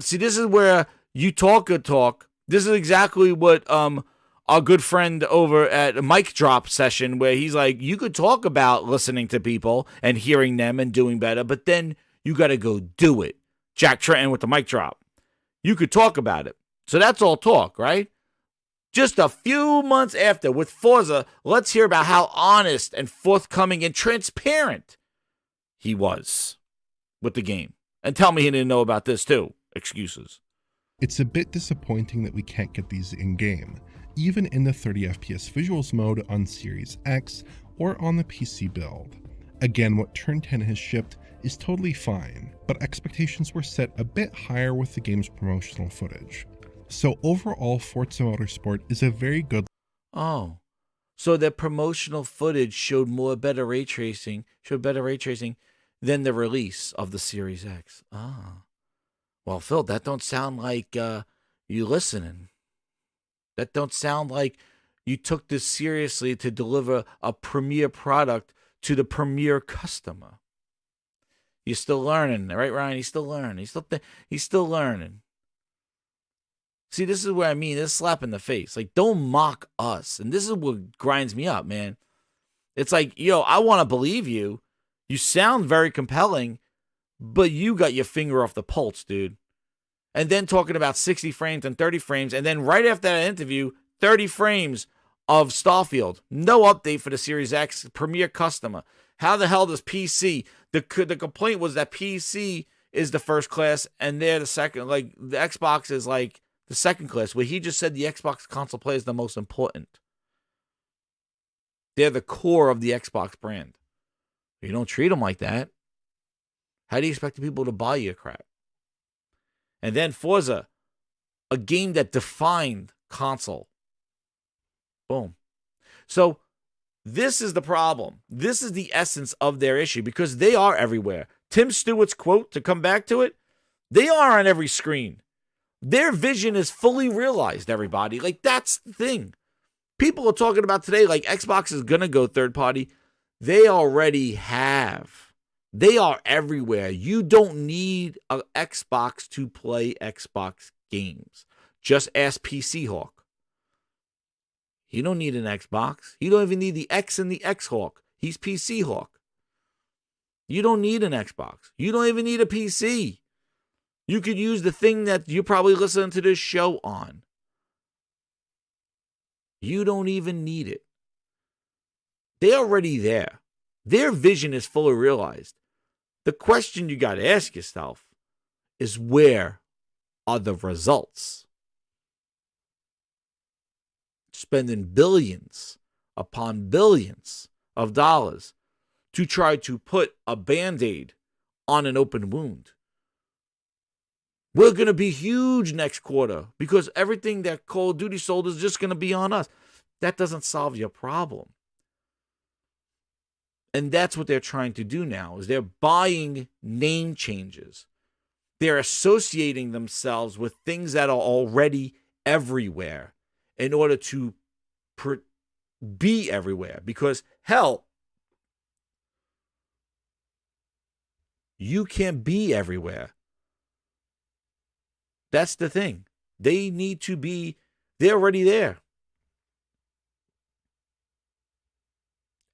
See, this is where you talk good talk. This is exactly what our good friend over at a Mic Drop session, where he's like, you could talk about listening to people and hearing them and doing better, but then you got to go do it. Jack Trenton with the Mic Drop. You could talk about it. So that's all talk, right? Just a few months after with Forza, let's hear about how honest and forthcoming and transparent he was with the game. And tell me he didn't know about this too. Excuses. It's a bit disappointing that we can't get these in-game, even in the 30 FPS visuals mode on Series X or on the PC build. Again, what Turn 10 has shipped is totally fine, but expectations were set a bit higher with the game's promotional footage. So overall, Forza Motorsport is a very good... Oh, so the promotional footage showed better ray tracing than the release of the Series X. Ah. Well, Phil, that don't sound like you listening. That don't sound like you took this seriously to deliver a premier product to the premier customer. You're still learning, right, Ryan? He's still learning. He's still learning. See, this is where I mean, this slap in the face. Like, don't mock us. And this is what grinds me up, man. It's like, yo, I want to believe you. You sound very compelling, but you got your finger off the pulse, dude. And then talking about 60 frames and 30 frames. And then right after that interview, 30 frames of Starfield. No update for the Series X. Premier customer. How the hell does PC? The complaint was that PC is the first class and they're the second. Like, the Xbox is like the second class, where he just said the Xbox console play is the most important. They're the core of the Xbox brand. You don't treat them like that. How do you expect the people to buy your crap? And then Forza, a game that defined console. Boom. So this is the problem. This is the essence of their issue, because they are everywhere. Tim Stewart's quote, to come back to it, they are on every screen. Their vision is fully realized, everybody. Like, that's the thing. People are talking about today, like, Xbox is going to go third party. They already have. They are everywhere. You don't need an Xbox to play Xbox games. Just ask PC Hawk. You don't need an Xbox. You don't even need the X in the X Hawk. He's PC Hawk. You don't need an Xbox. You don't even need a PC. You could use the thing that you're probably listening to this show on. You don't even need it. They're already there. Their vision is fully realized. The question you got to ask yourself is, where are the results? Spending billions upon billions of dollars to try to put a Band-Aid on an open wound. We're going to be huge next quarter because everything that Call of Duty sold is just going to be on us. That doesn't solve your problem. And that's what they're trying to do now, is they're buying name changes. They're associating themselves with things that are already everywhere in order to be everywhere. Because, hell, you can't be everywhere. That's the thing. They need to be, they're already there.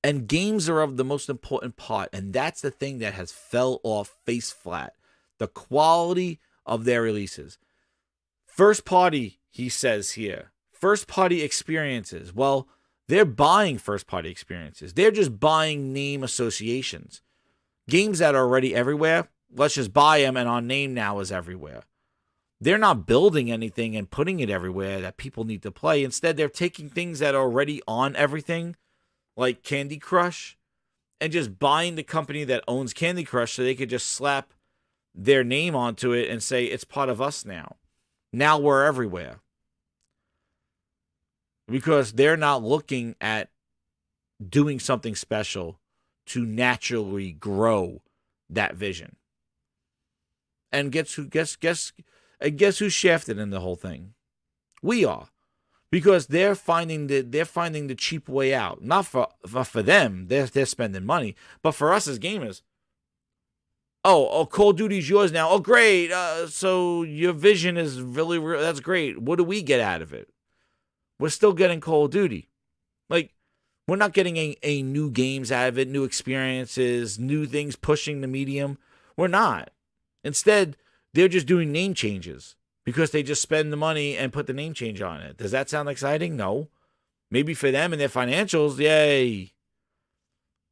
And games are of the most important part. And that's the thing that has fell off face flat. The quality of their releases. First party, he says here. First party experiences. Well, they're buying first party experiences. They're just buying name associations. Games that are already everywhere, let's just buy them and our name now is everywhere. They're not building anything and putting it everywhere that people need to play. Instead, they're taking things that are already on everything, like Candy Crush, and just buying the company that owns Candy Crush so they could just slap their name onto it and say, it's part of us now. Now we're everywhere. Because they're not looking at doing something special to naturally grow that vision. And guess who's shafted in the whole thing? We are. Because they're finding the cheap way out. Not for them, they're spending money, but for us as gamers. Oh, Call of Duty's yours now. Oh, great. So your vision is really that's great. What do we get out of it? We're still getting Call of Duty. Like, we're not getting a new games out of it, new experiences, new things pushing the medium. We're not. Instead, they're just doing name changes. Because they just spend the money and put the name change on it. Does that sound exciting? No. Maybe for them and their financials, yay.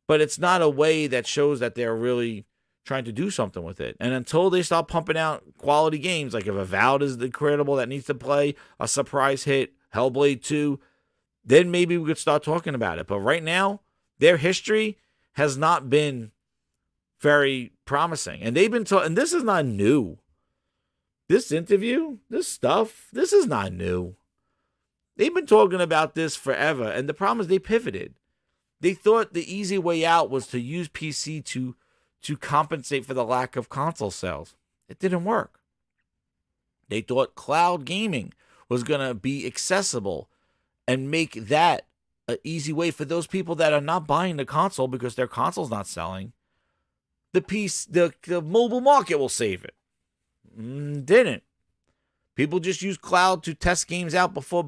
But it's not a way that shows that they're really trying to do something with it. And until they start pumping out quality games, like if Avowed is incredible that needs to play, a surprise hit, Hellblade 2, then maybe we could start talking about it. But right now, their history has not been very promising. And they've been and this is not new. This interview, this stuff, this is not new. They've been talking about this forever, and the problem is they pivoted. They thought the easy way out was to use PC to compensate for the lack of console sales. It didn't work. They thought cloud gaming was going to be accessible and make that an easy way for those people that are not buying the console because their console's not selling. The mobile market will save it. Didn't. People just use cloud to test games out before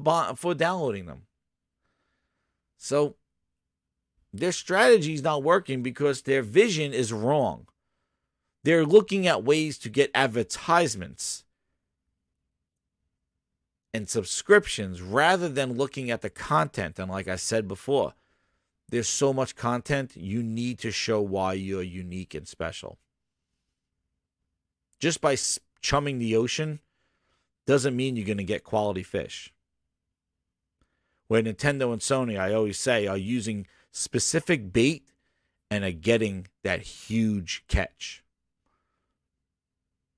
downloading them. So their strategy is not working because their vision is wrong. They're looking at ways to get advertisements and subscriptions rather than looking at the content. And like I said before, there's so much content, you need to show why you're unique and special. Just by chumming the ocean doesn't mean you're going to get quality fish. Where Nintendo and Sony, I always say, are using specific bait and are getting that huge catch.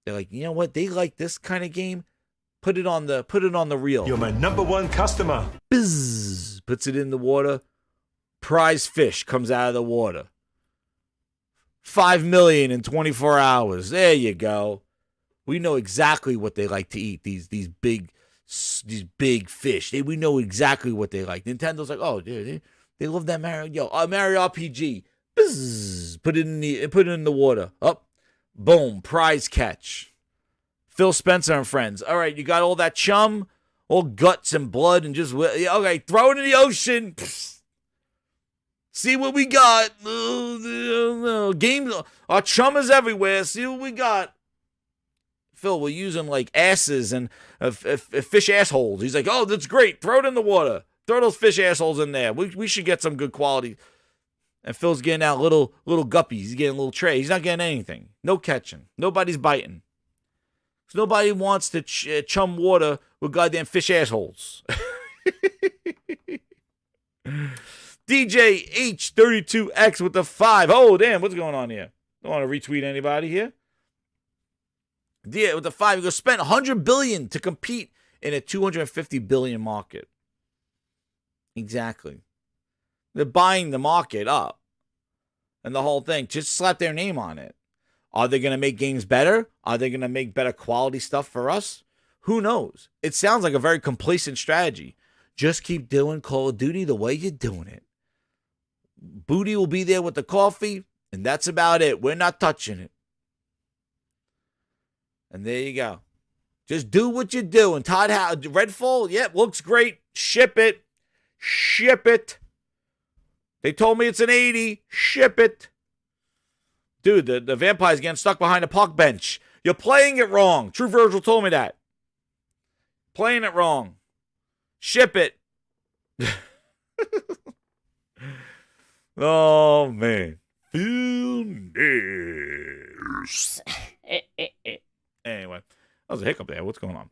They're like, you know what? They like this kind of game. Put it on the reel. You're my number one customer. Bzz, puts it in the water. Prize fish comes out of the water. 5 million in 24 hours. There you go. We know exactly what they like to eat. These big fish. We know exactly what they like. Nintendo's like, oh, dude, they love that Mario. Mario RPG. Bzz, put it in the water. Up, boom, prize catch. Phil Spencer and friends. All right, you got all that chum, all guts and blood, and just okay, throw it in the ocean. Psst. See what we got. Game, our chum is everywhere. See what we got. Phil, we're using like asses and fish assholes. He's like, oh, that's great. Throw it in the water. Throw those fish assholes in there. We should get some good quality. And Phil's getting out little guppies. He's getting a little tray. He's not getting anything. No catching. Nobody's biting. So nobody wants to chum water with goddamn fish assholes. DJ H32X with the 5. Oh, damn. What's going on here? Don't want to retweet anybody here. Yeah, with the 5, he goes, spent $100 billion to compete in a $250 billion market. Exactly. They're buying the market up. And the whole thing. Just slap their name on it. Are they going to make games better? Are they going to make better quality stuff for us? Who knows? It sounds like a very complacent strategy. Just keep doing Call of Duty the way you're doing it. Booty will be there with the coffee, and that's about it. We're not touching it. And there you go. Just do what you're doing. Todd Howard, Redfall, yep, looks great. Ship it. Ship it. They told me it's an 80. Ship it. Dude, the vampire's getting stuck behind a park bench. You're playing it wrong. True Virgil told me that. Playing it wrong. Ship it. Oh, man. Anyway, that was a hiccup there. What's going on?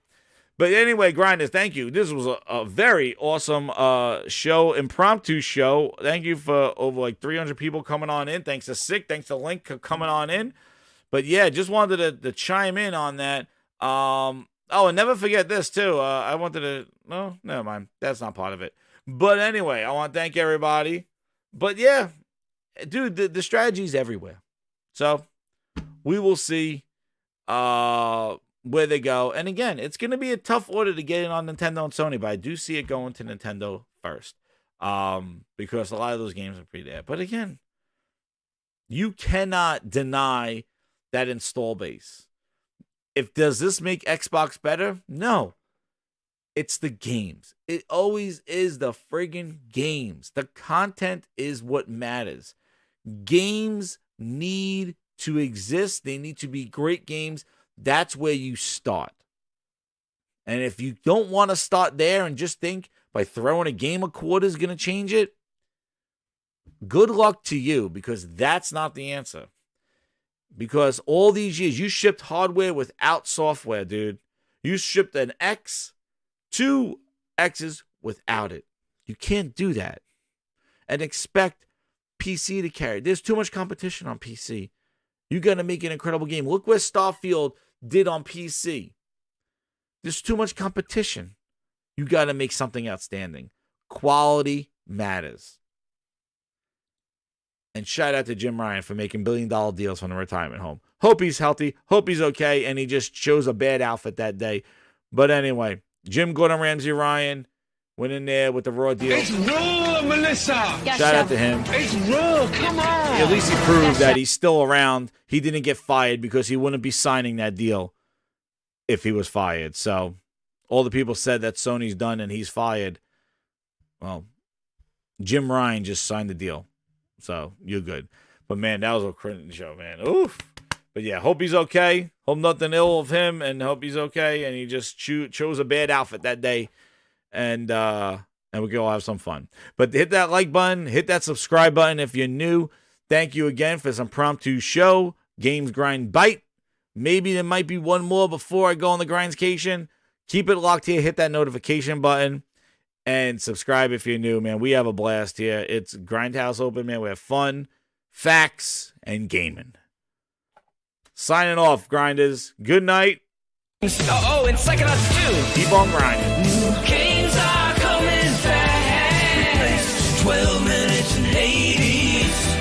But anyway, Grinders, thank you. This was a very awesome show, impromptu show. Thank you for over like 300 people coming on in. Thanks to Sick. Thanks to Link for coming on in. But yeah, just wanted to chime in on that. Oh, and never forget this too. I wanted to, no, never mind. That's not part of it. But anyway, I want to thank everybody. But yeah, dude, the strategy's everywhere. So we will see. where they go. And again, it's going to be a tough order to get it on Nintendo and Sony, but I do see it going to Nintendo first. Because a lot of those games are pretty there. But again, you cannot deny that install base. Does this make Xbox better? No. It's the games. It always is the friggin' games. The content is what matters. Games need to exist. They need to be great games. That's where you start. And if you don't want to start there and just think by throwing a game a quarter is going to change it, good luck to you, because that's not the answer. Because all these years, you shipped hardware without software, dude. You shipped an X, 2 X's without it. You can't do that and expect PC to carry. There's too much competition on PC. You got to make an incredible game. Look where Starfield did on PC. There's too much competition. You got to make something outstanding. Quality matters. And shout out to Jim Ryan for making billion-dollar deals from the retirement home. Hope he's healthy. Hope he's okay. And he just chose a bad outfit that day. But anyway, Jim Gordon Ramsay Ryan went in there with the raw deal. It's raw, Melissa. Shout out to him. It's raw. Come on. At least he proved that he's still around. He didn't get fired because he wouldn't be signing that deal if he was fired. So all the people said that Sony's done and he's fired. Well, Jim Ryan just signed the deal. So you're good. But man, that was a cringe show, man. Oof. But yeah, hope he's okay. Hope nothing ill of him, and hope he's okay. And he just chose a bad outfit that day. And we can all have some fun. But hit that like button, hit that subscribe button if you're new. Thank you again for some impromptu show. Games Grind Bite. Maybe there might be one more before I go on the Grindscation. Keep it locked here. Hit that notification button. And subscribe if you're new, man. We have a blast here. It's Grindhouse Open, man. We have fun, facts, and gaming. Signing off, grinders. Good night. Oh, and second us too. Keep on grinding. New games are coming fast. 12 minutes and Hades.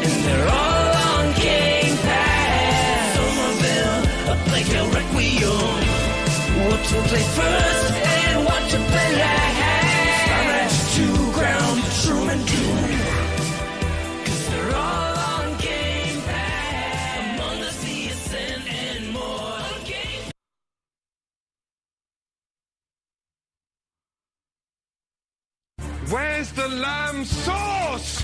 And they're all on Game Pass. Some of them are like a Requiem. What to play first and what to play last. Skymatch 2, Ground, Shroom, and Doom. 'Cause they're all on Game Pass. Among Us, the Ascent, and more. Where's the lamb sauce?